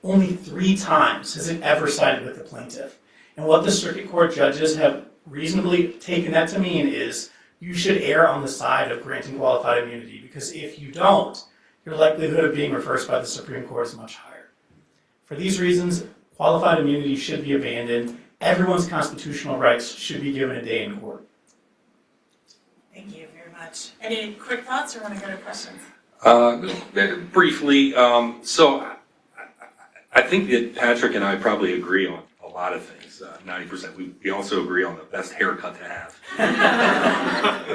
Only 3 times has it ever sided with the plaintiff. And what the circuit court judges have reasonably taken that to mean is you should err on the side of granting qualified immunity, because if you don't, your likelihood of being reversed by the Supreme Court is much higher. For these reasons, qualified immunity should be abandoned. Everyone's constitutional rights should be given a day in court. Thank you very much. Any quick thoughts or want to go to questions? Briefly, so I think that Patrick and I probably agree on a lot of things. 90%. We also agree on the best haircut to have.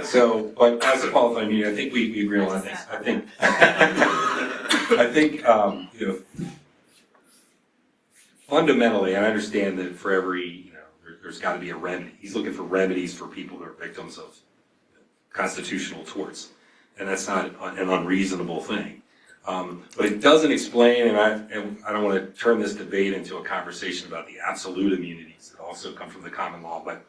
So, but as a qualified immunity, I think we agree on a lot of things. I think fundamentally, I understand that for every, there's there's got to be a remedy. He's looking for remedies for people that are victims of constitutional torts. And that's not an unreasonable thing. But it doesn't explain, and I don't want to turn this debate into a conversation about the absolute immunities that also come from the common law, but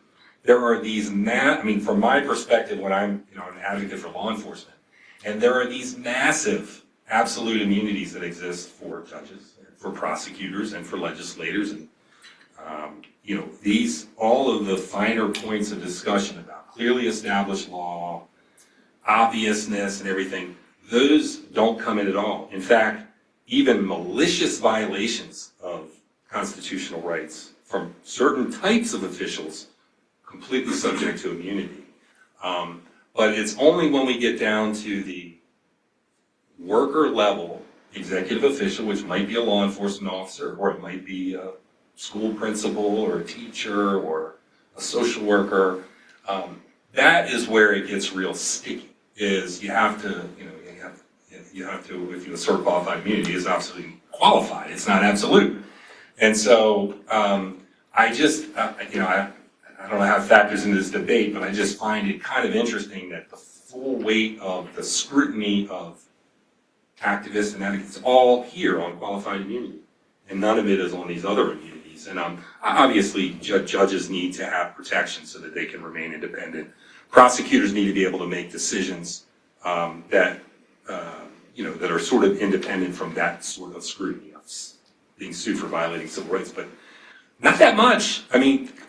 there are these, from my perspective, when I'm an advocate for law enforcement, and there are these massive absolute immunities that exist for judges, for prosecutors, and for legislators, and all of the finer points of discussion about clearly established law, obviousness, and everything, those don't come in at all. In fact, even malicious violations of constitutional rights from certain types of officials completely subject to immunity. But it's only when we get down to the worker level executive official, which might be a law enforcement officer, or it might be a school principal, or a teacher, or a social worker, that is where it gets real sticky. Is you have to, if you assert qualified immunity, is absolutely qualified. It's not absolute. And so I don't know how it factors into this debate, but I just find it kind of interesting that the full weight of the scrutiny of activists and advocates all here on qualified immunity, and none of it is on these other immunities. And obviously, judges need to have protection so that they can remain independent. Prosecutors need to be able to make decisions that are sort of independent from that sort of scrutiny of being sued for violating civil rights, but not that much.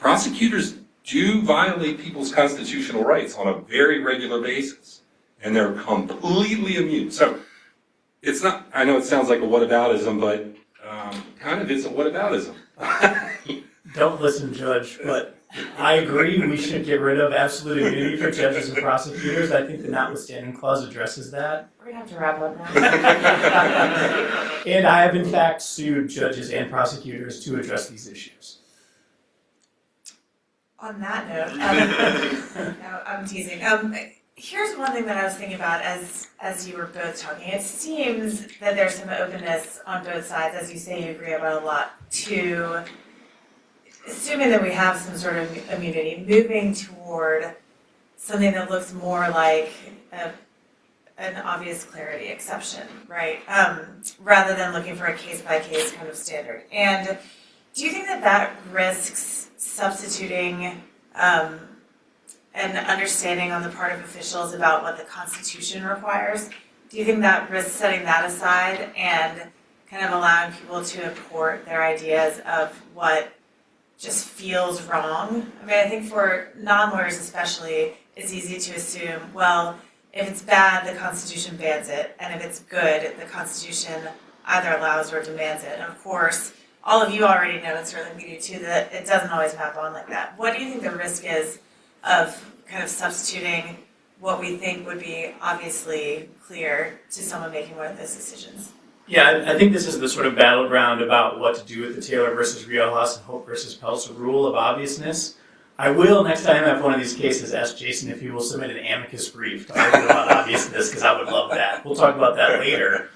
Prosecutors do violate people's constitutional rights on a very regular basis, and they're completely immune. So it's not, I know it sounds like a whataboutism, but kind of is a whataboutism. Don't listen, Judge, but I agree we should get rid of absolute immunity for judges and prosecutors. I think the notwithstanding clause addresses that. We're gonna have to wrap up now. And I have in fact sued judges and prosecutors to address these issues. On that note, no, I'm teasing. Here's one thing that I was thinking about as you were both talking. It seems that there's some openness on both sides, as you say you agree about a lot, to assuming that we have some sort of immunity, moving toward something that looks more like an obvious clarity exception, right? Rather than looking for a case-by-case kind of standard. And do you think that risks substituting an understanding on the part of officials about what the Constitution requires? Do you think that risks setting that aside and kind of allowing people to import their ideas of what just feels wrong? I think for non-lawyers especially, it's easy to assume, well, if it's bad, the Constitution bans it, and if it's good, the Constitution either allows or demands it. And of course, all of you already know, and certainly we do too, that it doesn't always map on like that. What do you think the risk is of kind of substituting what we think would be obviously clear to someone making one of those decisions? Yeah, I think this is the sort of battleground about what to do with the Taylor versus Riojas and Hope versus Peltz rule of obviousness. I will, next time I have one of these cases, ask Jason if he will submit an amicus brief to argue about obviousness, because I would love that. We'll talk about that later.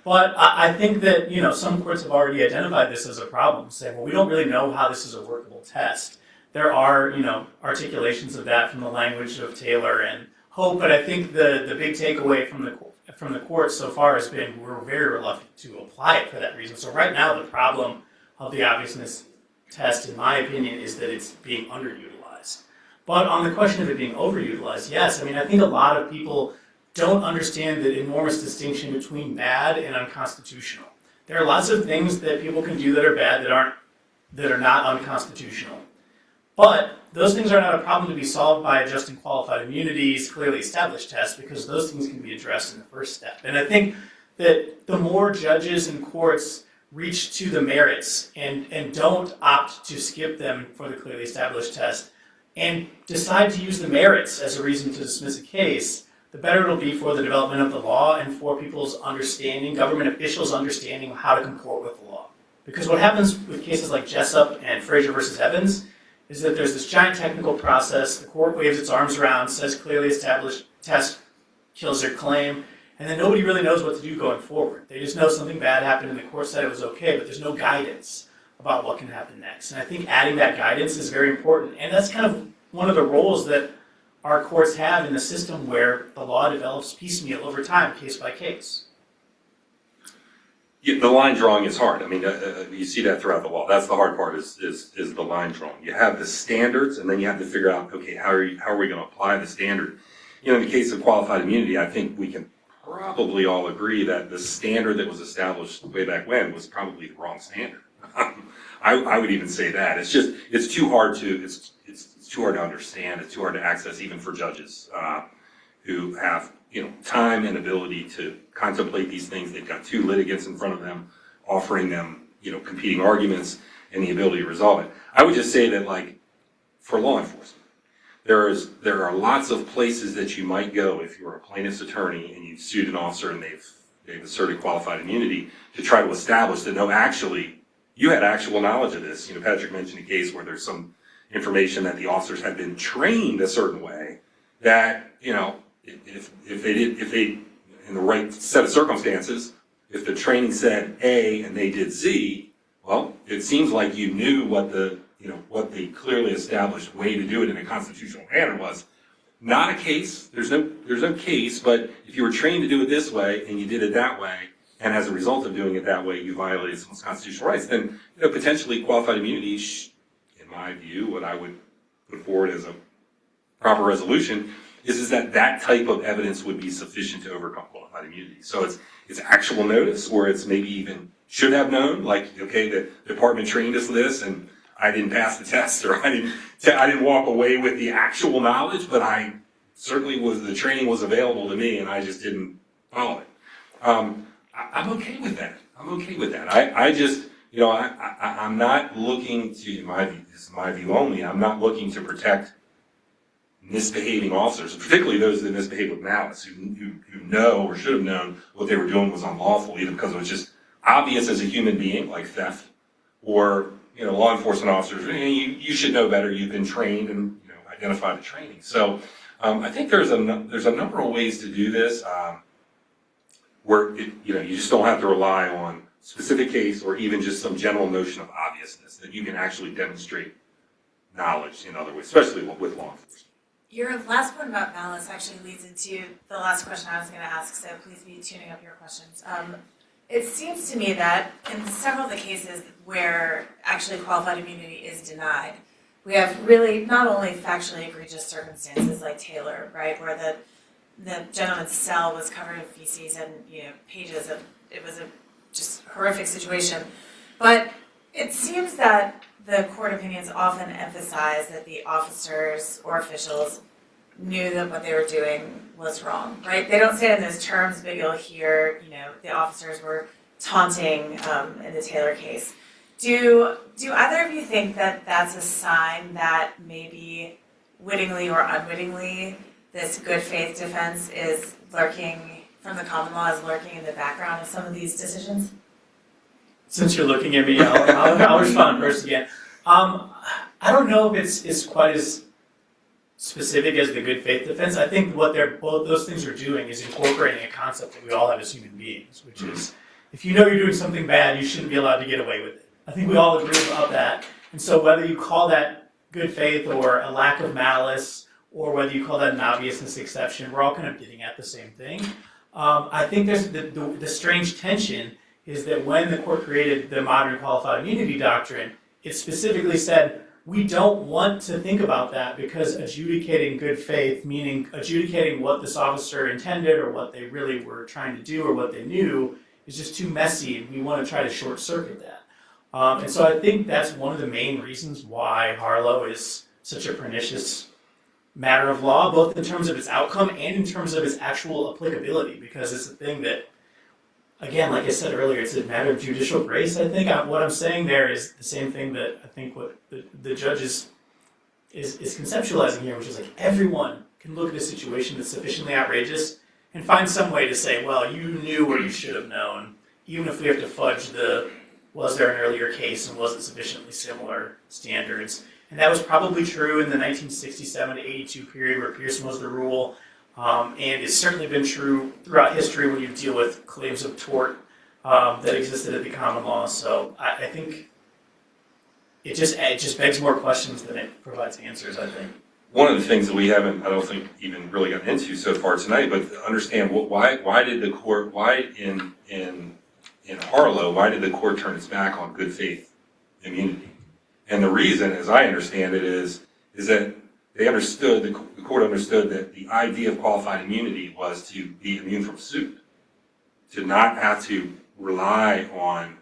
But I think that, some courts have already identified this as a problem, saying, well, we don't really know how this is a workable test. There are, articulations of that from the language of Taylor and Hope, but I think the big takeaway from the court so far has been we're very reluctant to apply it for that reason. So right now, the problem of the obviousness test, in my opinion, is that it's being underutilized. But on the question of it being overutilized, yes, I think a lot of people don't understand the enormous distinction between bad and unconstitutional. There are lots of things that people can do that are bad that are not unconstitutional. But those things are not a problem to be solved by adjusting qualified immunities, clearly established tests, because those things can be addressed in the first step. And I think that the more judges and courts reach to the merits and don't opt to skip them for the clearly established test and decide to use the merits as a reason to dismiss a case, the better it'll be for the development of the law and for people's understanding, government officials' understanding of how to comport with the law. Because what happens with cases like Jessup and Frazier versus Evans is that there's this giant technical process, the court waves its arms around, says clearly established test kills their claim, and then nobody really knows what to do going forward. They just know something bad happened and the court said it was okay, but there's no guidance about what can happen next. And I think adding that guidance is very important. And that's kind of one of the roles that our courts have in the system where the law develops piecemeal over time, case by case. Yeah, the line drawing is hard. I mean, you see that throughout the law. That's the hard part is the line drawing. You have the standards, and then you have to figure out, okay, how are we going to apply the standard? You know, in the case of qualified immunity, I think we can probably all agree that the standard that was established way back when was probably the wrong standard. I would even say that. It's just, it's too hard to understand. It's too hard to access even for judges who have, you know, time and ability to contemplate these things. They've got two litigants in front of them, offering them, you know, competing arguments and the ability to resolve it. I would just say that, like, for law enforcement, there are lots of places that you might go if you're a plaintiff's attorney and you've sued an officer and they've asserted qualified immunity to try to establish that, no, actually, you had actual knowledge of this. You know, Patrick mentioned a case where there's some information that the officers had been trained a certain way that, you know, if they, in the right set of circumstances, if the training said A and they did Z, well, it seems like you knew what the clearly established way to do it in a constitutional manner was. Not a case, there's no case, but if you were trained to do it this way and you did it that way, and as a result of doing it that way, you violated someone's constitutional rights, then, you know, potentially qualified immunity, in my view, what I would put forward as a proper resolution is that type of evidence would be sufficient to overcome qualified immunity. So it's actual notice, or it's maybe even should have known, like, okay, the department trained us this and I didn't pass the test, or I didn't walk away with the actual knowledge, but I certainly the training was available to me and I just didn't follow it. I'm okay with that. I just, you know, I'm not looking to, this is my view only, I'm not looking to protect misbehaving officers, particularly those that misbehave with malice, who know or should have known what they were doing was unlawful, either because it was just obvious as a human being, like theft, or, you know, law enforcement officers, you should know better, you've been trained and, you know, identify the training. So I think there's a number of ways to do this where, you know, you just don't have to rely on specific case or even just some general notion of obviousness, that you can actually demonstrate knowledge in other ways, especially with law enforcement. Your last point about malice actually leads into the last question I was going to ask, so please be tuning up your questions. It seems to me that in several of the cases where actually qualified immunity is denied, we have really not only factually egregious circumstances like Taylor, right, where the gentleman's cell was covered in feces and, you know, pages of, it was a just horrific situation, but it seems that the court opinions often emphasize that the officers or officials knew that what they were doing was wrong, right? They don't say it in those terms, but you'll hear, you know, the officers were taunting in the Taylor case. Do either of you think that that's a sign that maybe wittingly or unwittingly this good faith defense is lurking from the common law, is lurking in the background of some of these decisions? Since you're looking at me, I'll respond first again. I don't know if it's quite as specific as the good faith defense. I think what both those things are doing is incorporating a concept that we all have as human beings, which is if you know you're doing something bad, you shouldn't be allowed to get away with it. I think we all agree about that. And so whether you call that good faith or a lack of malice, or whether you call that an obviousness exception, we're all kind of getting at the same thing. I think there's the strange tension is that when the court created the modern qualified immunity doctrine, it specifically said, we don't want to think about that because adjudicating good faith, meaning adjudicating what this officer intended or what they really were trying to do or what they knew, is just too messy, and we want to try to short circuit that. And so I think that's one of the main reasons why Harlow is such a pernicious matter of law, both in terms of its outcome and in terms of its actual applicability, because it's a thing that, again, like I said earlier, it's a matter of judicial grace. I think what I'm saying there is the same thing that I think what the judge is conceptualizing here, which is like everyone can look at a situation that's sufficiently outrageous and find some way to say, well, you knew or you should have known, even if we have to fudge was there an earlier case and was it sufficiently similar standards. And that was probably true in the 1967 to 82 period where Pearson was the rule. And it's certainly been true throughout history when you deal with claims of tort that existed at the common law. So I think it just begs more questions than it provides answers, I think. One of the things that we haven't, I don't think, even really gotten into so far tonight, but understand why did the court, in Harlow, why did the court turn its back on good faith immunity? And the reason, as I understand it, is that they understood, the court understood that the idea of qualified immunity was to be immune from suit, to not have to rely on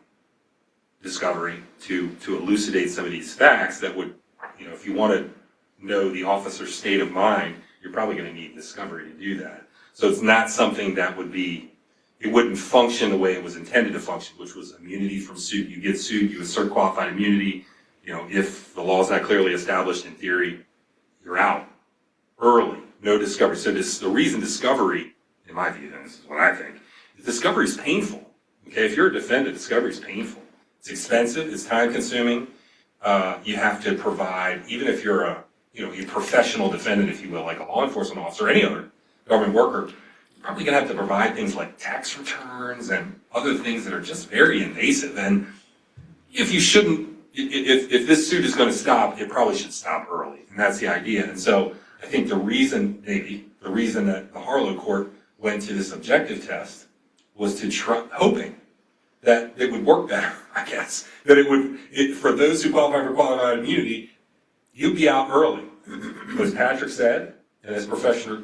discovery to elucidate some of these facts that would, if you want to know the officer's state of mind, you're probably going to need discovery to do that. So it's not something that it wouldn't function the way it was intended to function, which was immunity from suit. You get sued, you assert qualified immunity. If the law is not clearly established in theory, you're out early, no discovery. So the reason discovery, in my view, and this is what I think, discovery is painful. Okay, if you're a defendant, discovery is painful. It's expensive, it's time consuming. You have to provide, even if you're a professional defendant, if you will, like a law enforcement officer or any other government worker, you're probably gonna have to provide things like tax returns and other things that are just very invasive. And if this suit is gonna stop, it probably should stop early. And that's the idea. And so I think the reason that the Harlow court went to this objective test was hoping that it would work better, I guess. That for those who qualify for qualified immunity, you'd be out early. As Patrick said, and as Professor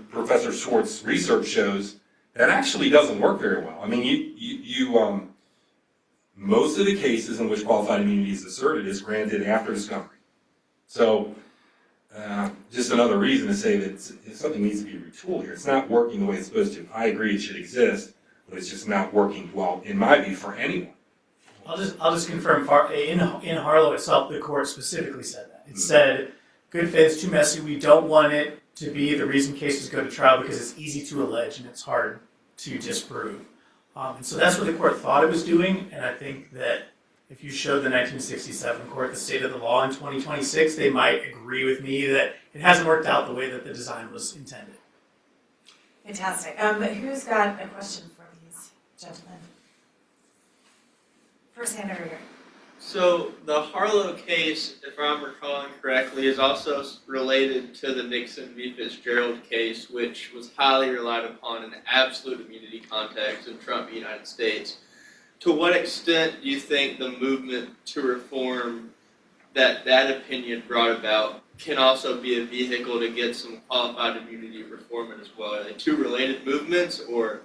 Schwartz's research shows, that actually doesn't work very well. I mean, most of the cases in which qualified immunity is asserted is granted after discovery. So, just another reason to say that something needs to be retooled here. It's not working the way it's supposed to. I agree it should exist, but it's just not working well, in my view, for anyone. I'll just confirm, in Harlow itself, the court specifically said that. It said, good faith is too messy, we don't want it to be the reason cases go to trial because it's easy to allege and it's hard to disprove. And so that's what the court thought it was doing, and I think that if you showed the 1967 court the state of the law in 2026, they might agree with me that it hasn't worked out the way that the design was intended. Fantastic. Who's got a question for these gentlemen? First hand over here. So the Harlow case, if I'm recalling correctly, is also related to the Nixon v. Fitzgerald case, which was highly relied upon in the absolute immunity context in Trump v. United States. To what extent do you think the movement to reform that opinion brought about can also be a vehicle to get some qualified immunity reform in as well? Are they two related movements or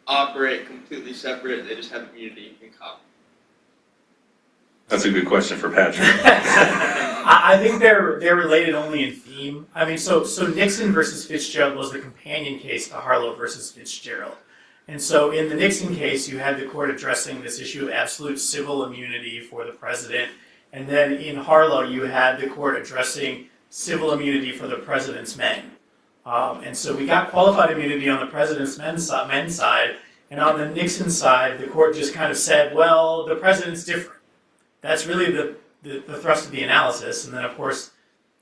operate completely separate, they just have immunity in common? That's a good question for Patrick. I think they're related only in theme. I mean, so Nixon versus Fitzgerald was the companion case to Harlow versus Fitzgerald. And so in the Nixon case, you had the court addressing this issue of absolute civil immunity for the president. And then in Harlow, you had the court addressing civil immunity for the president's men. And so we got qualified immunity on the president's men's side. And on the Nixon side, the court just kind of said, well, the president's different. That's really the thrust of the analysis. And then, of course,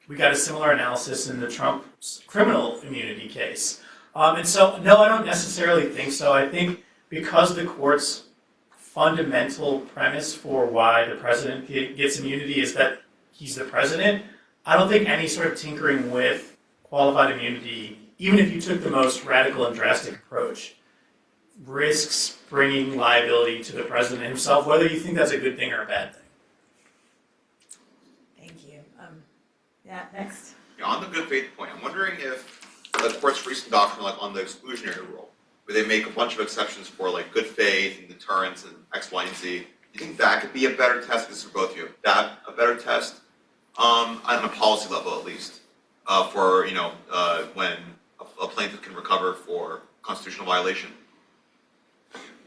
we got a similar analysis in the Trump criminal immunity case. And so, no, I don't necessarily think so. I think because the court's fundamental premise for why the president gets immunity is that he's the president, I don't think any sort of tinkering with qualified immunity, even if you took the most radical and drastic approach, risks bringing liability to the president himself, whether you think that's a good thing or a bad thing. Thank you. Yeah, next. Yeah, on the good faith point, I'm wondering if the court's recent doctrine, like on the exclusionary rule, where they make a bunch of exceptions for like good faith and deterrence and X, Y, and Z, do you think that could be a better test? This is for both of you. That a better test, on a policy level at least, for when a plaintiff can recover for constitutional violation.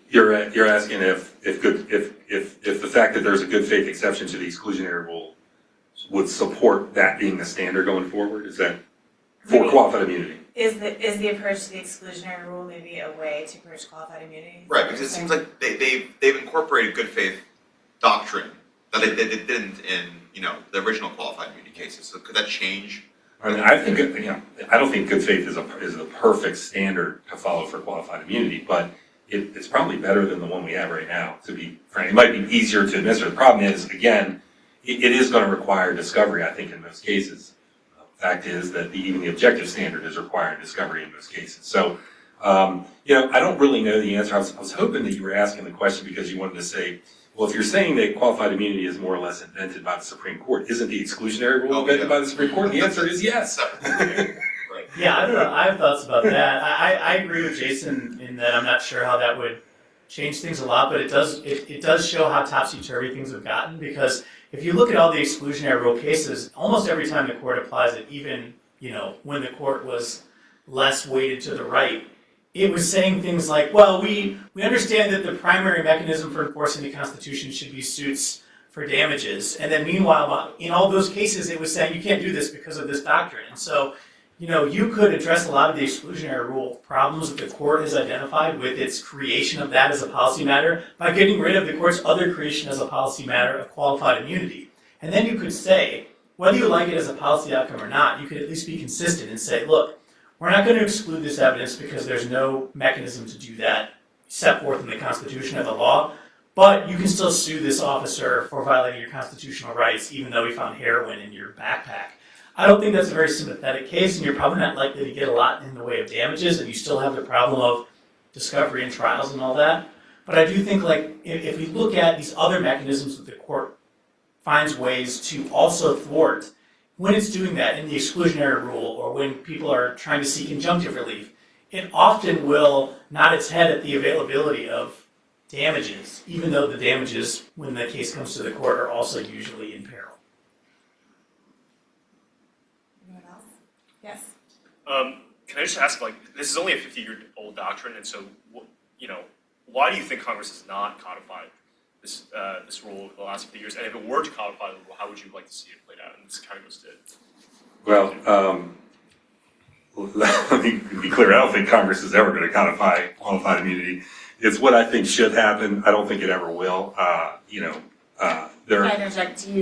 You're asking if the fact that there's a good faith exception to the exclusionary rule would support that being the standard going forward? Is that for qualified immunity? Is the approach to the exclusionary rule maybe a way to approach qualified immunity? Right, because it seems like they've incorporated good faith doctrine that they didn't in the original qualified immunity cases. So could that change? I mean, I think I don't think good faith is a perfect standard to follow for qualified immunity, but it's probably better than the one we have right now. To be frank, it might be easier to administer. The problem is, again, it is going to require discovery, I think, in most cases. Fact is that even the objective standard is requiring discovery in most cases. So, I don't really know the answer. I was hoping that you were asking the question because you wanted to say, well, if you're saying that qualified immunity is more or less invented by the Supreme Court, isn't the exclusionary rule invented by the Supreme Court? The answer is yes. Yeah, I have thoughts about that. I agree with Jason in that I'm not sure how that would change things a lot, but it does show how topsy-turvy things have gotten, because if you look at all the exclusionary rule cases, almost every time the court applies it, even when the court was less weighted to the right, it was saying things like, well, we understand that the primary mechanism for enforcing the Constitution should be suits for damages, and then meanwhile, in all those cases, it was saying you can't do this because of this doctrine. And so, you could address a lot of the exclusionary rule problems that the court has identified with its creation of that as a policy matter by getting rid of the court's other creation as a policy matter of qualified immunity. And then you could say, whether you like it as a policy outcome or not, you could at least be consistent and say, look, we're not going to exclude this evidence because there's no mechanism to do that set forth in the Constitution or the law, but you can still sue this officer for violating your constitutional rights even though he found heroin in your backpack. I don't think that's a very sympathetic case, and you're probably not likely to get a lot in the way of damages, and you still have the problem of discovery and trials and all that. But I do think, if we look at these other mechanisms that the court finds ways to also thwart, when it's doing that in the exclusionary rule or when people are trying to seek injunctive relief, it often will nod its head at the availability of damages, even though the damages, when the case comes to the court, are also usually in peril. Yes. Can I just ask, this is only a 50-year-old doctrine, and so, why do you think Congress has not codified this rule over the last 50 years? And if it were to codify the rule, how would you like to see it played out? And this kind of goes to Well, let me be clear. I don't think Congress is ever going to codify qualified immunity. It's what I think should happen. I don't think it ever will. Can I interject? Do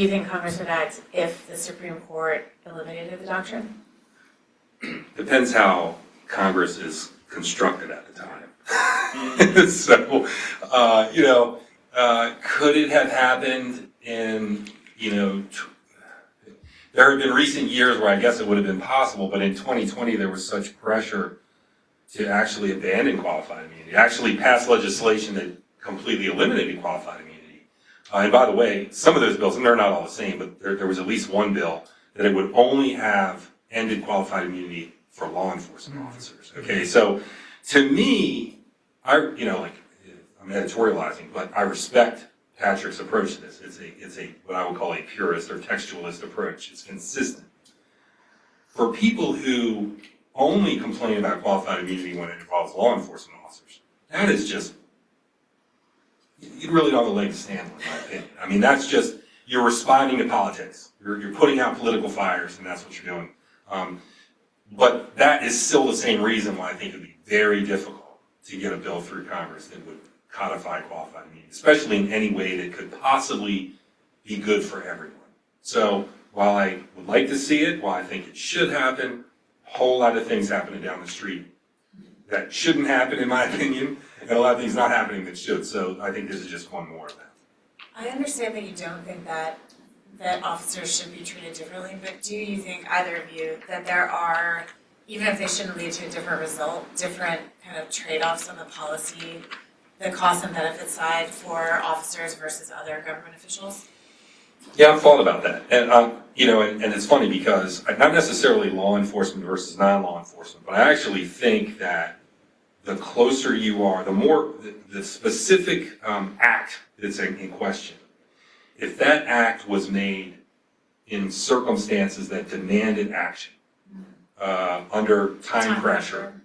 you think Congress would act if the Supreme Court eliminated the doctrine? Depends how Congress is constructed at the time. So, could it have happened in, there have been recent years where I guess it would have been possible, but in 2020 there was such pressure to actually abandon qualified immunity, actually pass legislation that completely eliminated qualified immunity. And by the way, some of those bills, and they're not all the same, but there was at least one bill that it would only have ended qualified immunity for law enforcement officers. Okay, so to me, I'm editorializing, but I respect Patrick's approach to this. It's a what I would call a purist or textualist approach. It's consistent. For people who only complain about qualified immunity when it involves law enforcement officers, that is just, you really don't have a leg to stand on, in my opinion. I mean, that's just, you're responding to politics. You're putting out political fires, and that's what you're doing. But that is still the same reason why I think it would be very difficult to get a bill through Congress that would codify qualified immunity, especially in any way that could possibly be good for everyone. So while I would like to see it, while I think it should happen, a whole lot of things happening down the street that shouldn't happen, in my opinion, and a lot of things not happening that should. So I think this is just one more of that. I understand that you don't think that officers should be treated differently, but do you think, either of you, that there are, even if they shouldn't lead to a different result, different kind of trade-offs on the policy, the cost and benefit side for officers versus other government officials? Yeah, I've thought about that. And, and it's funny because not necessarily law enforcement versus non-law enforcement, but I actually think that the closer you are, the more the specific act that's in question, if that act was made in circumstances that demanded action under time pressure,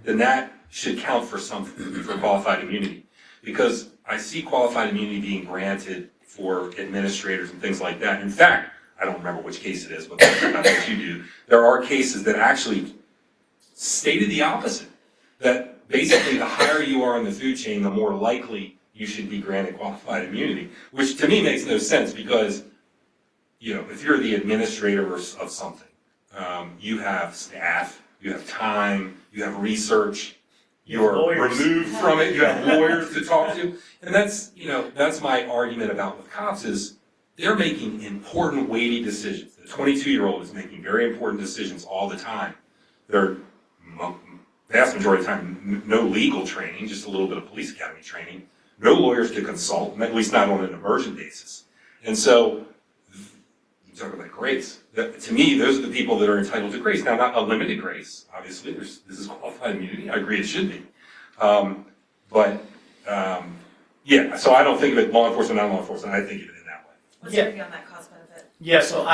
then that should count for something, for qualified immunity. Because I see qualified immunity being granted for administrators and things like that. In fact, I don't remember which case it is, but I bet you do. There are cases that actually stated the opposite. That basically the higher you are in the food chain, the more likely you should be granted qualified immunity. Which to me makes no sense because, if you're the administrator of something, you have staff, you have time, you have research, you're removed from it, you have lawyers to talk to. And that's my argument about with cops is they're making important, weighty decisions. The 22-year-old is making very important decisions all the time. They're vast majority of the time, no legal training, just a little bit of police academy training, no lawyers to consult, at least not on an emergent basis. And so, you talk about grace. To me, those are the people that are entitled to grace. Now, not unlimited grace, obviously. This is qualified immunity. I agree it should be. Yeah, so I don't think of it law enforcement, non-law enforcement. I think of it in that way. What's your view on that cost benefit? Yeah, so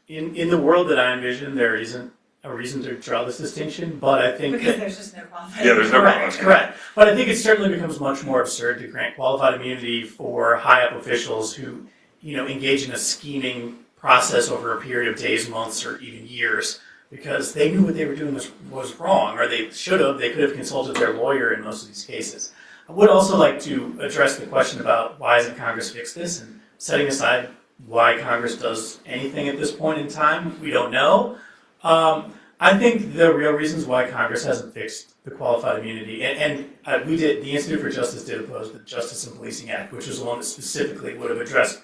in the world that I envision, there isn't a reason to draw this distinction, but I think Because there's just no qualified. Yeah, there's no correct. But I think it certainly becomes much more absurd to grant qualified immunity for high-up officials who, engage in a scheming process over a period of days, months, or even years, because they knew what they were doing was wrong, or they could have consulted their lawyer in most of these cases. I would also like to address the question about why hasn't Congress fixed this, and setting aside why Congress does anything at this point in time, we don't know. I think the real reasons why Congress hasn't fixed the qualified immunity, the Institute for Justice did oppose the Justice and Policing Act, which was the one that specifically would have addressed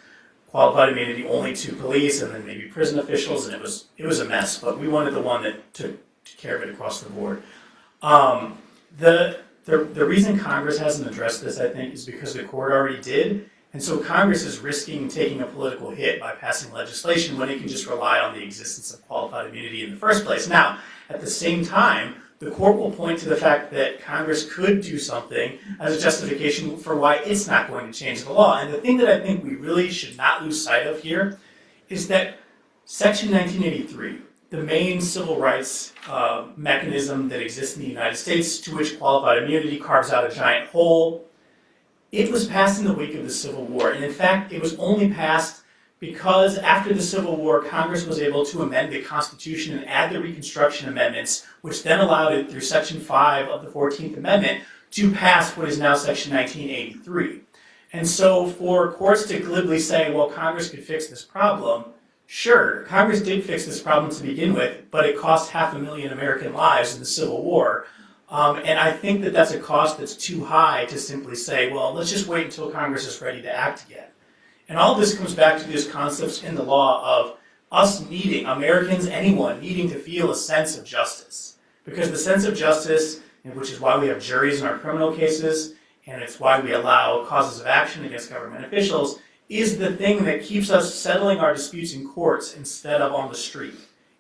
qualified immunity only to police and then maybe prison officials, and it was a mess. But we wanted the one that took care of it across the board. The reason Congress hasn't addressed this, I think, is because the court already did. And so Congress is risking taking a political hit by passing legislation when it can just rely on the existence of qualified immunity in the first place. Now, at the same time, the court will point to the fact that Congress could do something as a justification for why it's not going to change the law. And the thing that I think we really should not lose sight of here is that Section 1983, the main civil rights mechanism that exists in the United States, to which qualified immunity carves out a giant hole, it was passed in the wake of the Civil War. And in fact, it was only passed because after the Civil War, Congress was able to amend the Constitution and add the Reconstruction Amendments, which then allowed it through Section 5 of the 14th Amendment to pass what is now Section 1983. And so for courts to glibly say, well, Congress could fix this problem, sure, Congress did fix this problem to begin with, but it cost 500,000 American lives in the Civil War. And I think that that's a cost that's too high to simply say, well, let's just wait until Congress is ready to act again. And all this comes back to these concepts in the law of us needing, Americans, anyone, needing to feel a sense of justice. Because the sense of justice, which is why we have juries in our criminal cases, and it's why we allow causes of action against government officials, is the thing that keeps us settling our disputes in courts instead of on the street.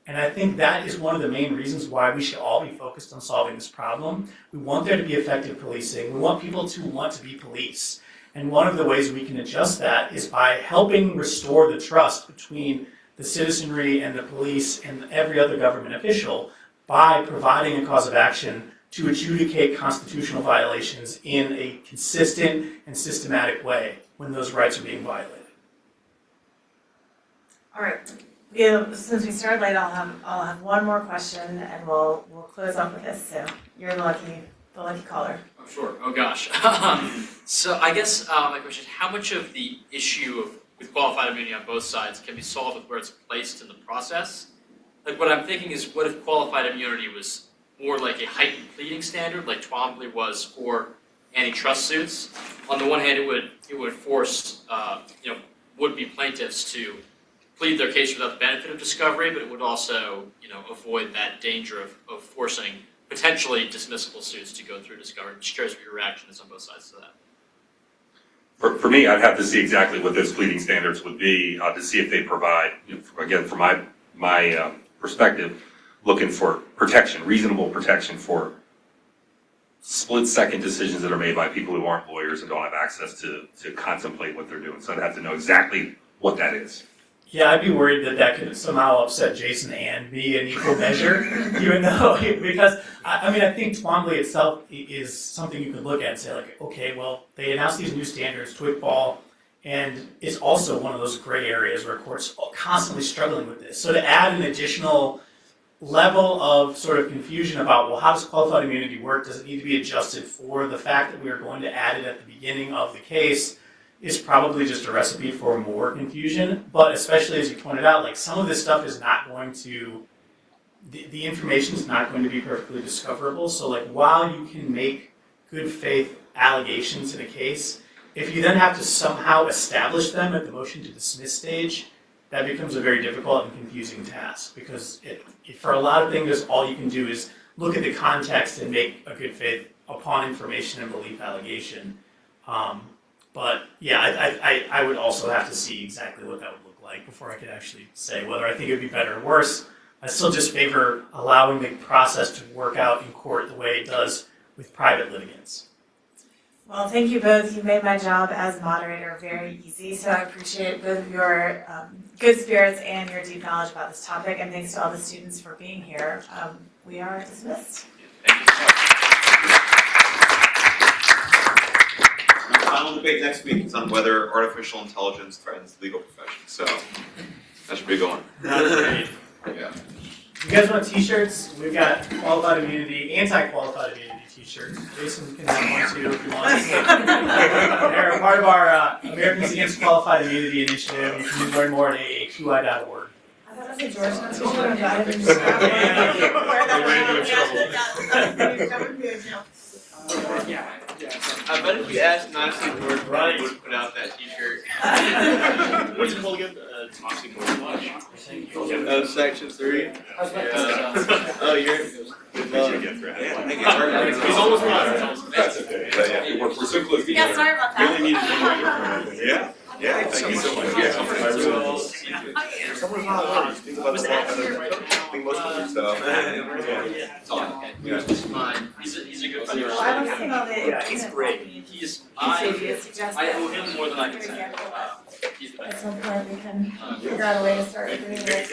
And I think that is one of the main reasons why we should all be focused on solving this problem. We want there to be effective policing. We want people to want to be police. And one of the ways we can adjust that is by helping restore the trust between the citizenry and the police and every other government official by providing a cause of action to adjudicate constitutional violations in a consistent and systematic way when those rights are being violated. All right. Since we started late, I'll have one more question, and we'll close off with this. So you're the lucky caller. Oh, sure. Oh gosh. So I guess my question is, how much of the issue with qualified immunity on both sides can be solved with where it's placed in the process? Like what I'm thinking is, what if qualified immunity was more like a heightened pleading standard, like Twombly was for antitrust suits? On the one hand, it would force would-be plaintiffs to plead their case without the benefit of discovery, but it would also, avoid that danger of forcing potentially dismissible suits to go through discovery. I'm just curious what your reaction is on both sides to that. For me, I'd have to see exactly what those pleading standards would be to see if they provide, again, from my perspective, looking for protection, reasonable protection for split-second decisions that are made by people who aren't lawyers and don't have access to contemplate what they're doing. So I'd have to know exactly what that is. Yeah, I'd be worried that could somehow upset Jason and me in equal measure, even though, because, I think Twombly itself is something you could look at and say, like, okay, well, they announced these new standards, Twig-Ball, and it's also one of those gray areas where courts are constantly struggling with this. So to add an additional level of sort of confusion about, well, how does qualified immunity work? Does it need to be adjusted for the fact that we are going to add it at the beginning of the case? Is probably just a recipe for more confusion, but especially as you pointed out, like some of this stuff is not going to, the information is not going to be perfectly discoverable. So like while you can make good faith allegations in a case, If you then have to somehow establish them at the motion to dismiss stage, that becomes a very difficult and confusing task, because for a lot of things, all you can do is look at the context and make a good faith upon information and belief allegation. But yeah, I would also have to see exactly what that would look like before I could actually say whether I think it would be better or worse. I still just favor allowing the process to work out in court the way it does with private litigants. Well, thank you both. You made my job as moderator very easy, so I appreciate both of your good spirits and your deep knowledge about this topic, and thanks to all the students for being here. We are dismissed. The final debate next week is on whether artificial intelligence threatens the legal profession, so that should be going. Great. Yeah. You guys want t-shirts? We've got qualified immunity, anti-qualified immunity t-shirts. Jason can have one too if you want. They're part of our Americans Against Qualified Immunity initiative. You can learn more at aaqi.org. I thought it was a Georgetown t-shirt. I'm glad I didn't I bet if you asked Nazi George, right, would put out that T-shirt. What's it called again? Moxie Board Watch. Oh, Section 3. Oh, you're. Good luck. He's almost not. That's okay. We're so close together. Yeah, sorry about that. Really need to know your friend. Yeah. Yeah, thank you so much. Yeah. Someone's not allowed to speak about the law. I think most of them, so. Yeah, he's fine. He's a good friend. Well, I don't see all the. Yeah, he's great. I owe him more than I can say. He's the At best. some point, we can figure out a way to start doing this.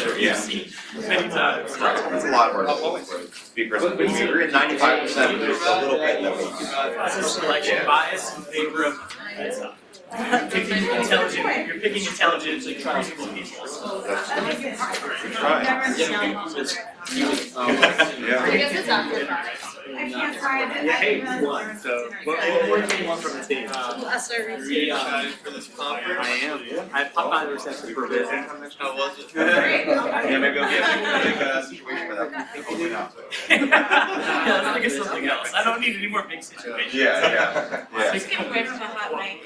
Yes. Many times. That's a lot of our speakers. We agree at 95%, but there's a little bit that we can. That's a selection bias in favor of you're picking intelligent, like reasonable people. Yeah. I can't try it. Hey, one. So, what more do you want from the team? Really excited for this conference. I am. I popped by the reception for a bit. How was it? Yeah, maybe I'll get a situation where that open up. Yeah, let's think of something else. I don't need any more big situations. Yeah. Just get away from the hot mic.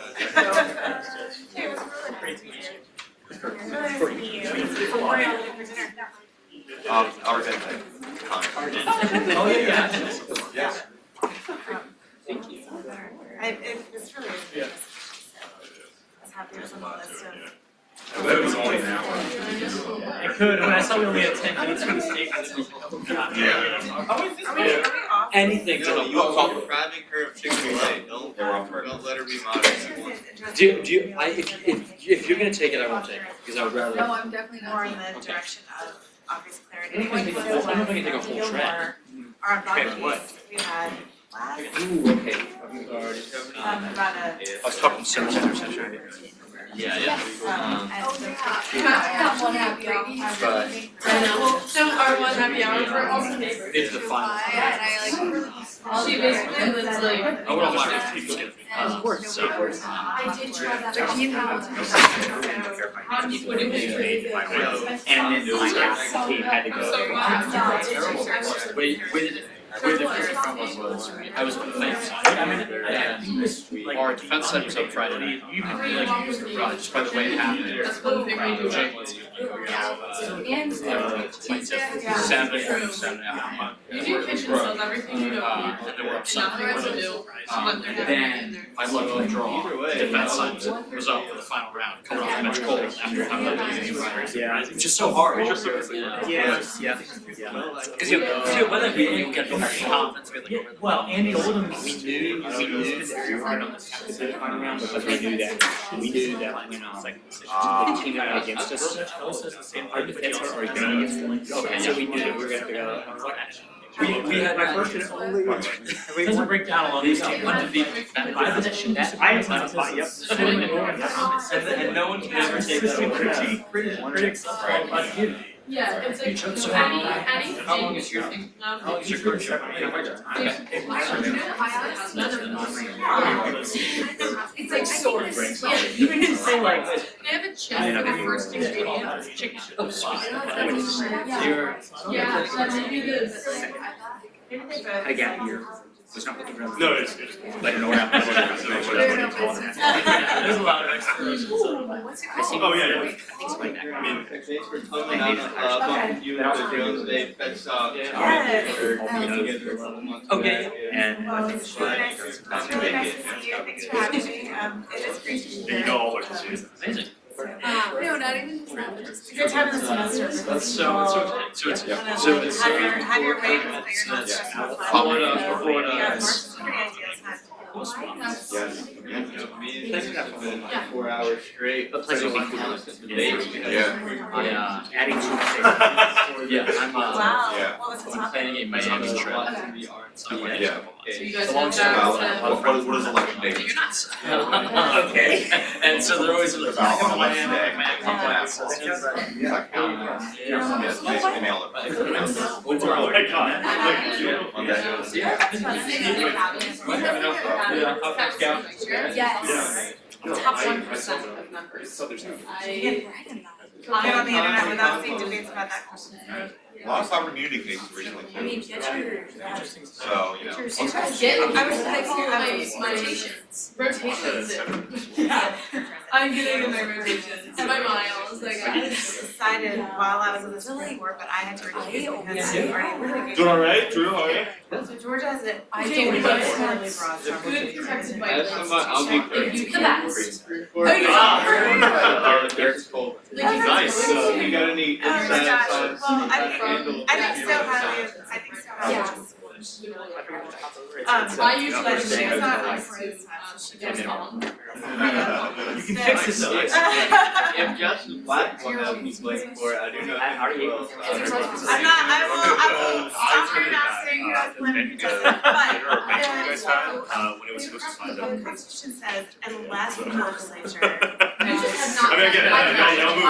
Great to meet you. Argentine. Oh, yeah. Yeah. Thank you. It's really is. I was happy it was on the list of. I bet it was only an hour. I could. When I saw we only had 10 minutes for the statement, I was like, oh, God. Are we off? Anything. No, you are depriving her of Chick-fil-A. Don't let her be modest. Do you, if you're gonna take it, I won't take it, because I would rather. No, I'm definitely More not. in the direction of obvious clarity. I don't think I can take a whole track. Our Okay, body what? we had last, Ooh, okay. about a. I was talking so much. Yeah, And You have to have one happy hour. But- I know. So our one happy hour for also neighbors. It's the final. And I like, she basically lives like. I would have liked to keep it. I did try that. But you know. You put it in. And then the team had to go. Wait, where the first from was, I was on the defense side. And our defense side was up Friday night. Just by the way it happened. That's one thing we do. And. 7.5. You do kitchen sales, everything you don't need. And then we're upset. Nothing else to do. But they're having it in Then there. I lucked the draw. The defense side was up for the final round. Coming off the bench cold after having Yeah. which is so hard. Yeah. Because you whether you get the confidence. Well, Andy Oldham, We knew very hard on this final round because we knew that when on second position, the team that went against us, our defense was already going against them. Okay, So we knew that we were going to go. We had My first and only one. it doesn't break down along these teams. undefeated. I am on a fight, yep. And no one can ever take that away. Critics of qualified immunity. Yeah, it's like, So so how long is your thing? How long is your current show? It's like sort of. You can just say like this. They have a chip for the first ingredient, it's chicken. Yeah, that's really good. I got here. Was not looking around. No, it's Like an around. There's a lot of explanations. I see. Oh, yeah, yeah. Things like that. I mean, Thanks for coming out on you and the Jones Day Fest Talk. Yes. Okay. And Well, it's really nice, it's really nice to see you, thanks for having me, it is great to be here. you know all the issues. amazing. No, not even just that, but just. It's a good time of the semester. That's so it's Have your way, so that you're not stressed out. Forward up, forward up. Yeah, March is a pretty ideal time. It's been 4 hours straight. A pleasure to be Pretty constant debates. Adding to Yeah, I'm Wow, Yeah. what was the I'm topic? planning a Miami trip. So you guys Long have story. that, What is election day? you're nuts. Okay. And so they're always like, About come on, election day. Miami. So it's just like, Yeah. Yes, basically mail it. Oh my God. Yes. Top 1% of members. Get on the internet without seeing debates about that question. A lot of sovereign immunity cases recently I mean, too. get your. So, you know. I was like, my rotations. Rotations. I'm getting in my rotations. My miles, like I decided while I was in the Supreme Court, but I had to recuse because you already litigated. Doing all right, Drew? How are you? So Georgia has it. I Okay, don't we know. have really broad Good protected by As the somebody, I'll be Constitution. great. If you can. Oh, you're not. There's cold. Nice. You got any Oh my insight gosh, on well, I handle? think so highly of, I think so highly of school. I usually But just she was not like like for this time, so she goes home. You can fix this. If Justice Black will have me playing for it, I do know. Are you able I'm not, I will stop her now saying you guys live in Kentucky, When it was supposed to sign but up. the Constitution says unless the legislature. You just have not. I mean, I get it. I'll move. I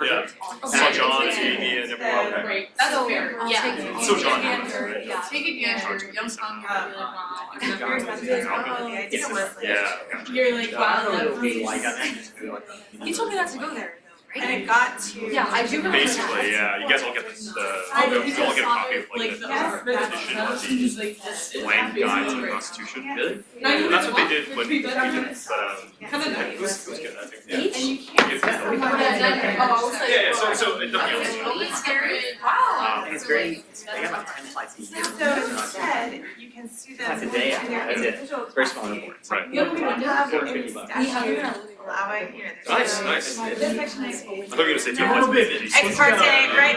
Yeah. So John, Amy, and everyone. Great, that's fair, yeah. So John. Yeah, take advantage, young song, you're really Very sensitive, the idea was like. Yeah. You're like, wow, that would be. like You told me not to go there, though, And right? it got to. Yeah, I do remember that. Basically, yeah. You guys all get this. You all get a copy of like the edition of the blank guide to the Constitution. Really? And that's what they did when we did it. But Kind of it was good, I think. And you can't. Yeah. So nothing else. It's scary. Wow. And it's very, I got about 10 slides each. So instead, you can see them. That's a day, in their that's it. individual Very small capacity. report. Right. You don't have $50. any statute allowing here. Nice, nice. This section is. I thought you were gonna say No. two. Ex parte, right?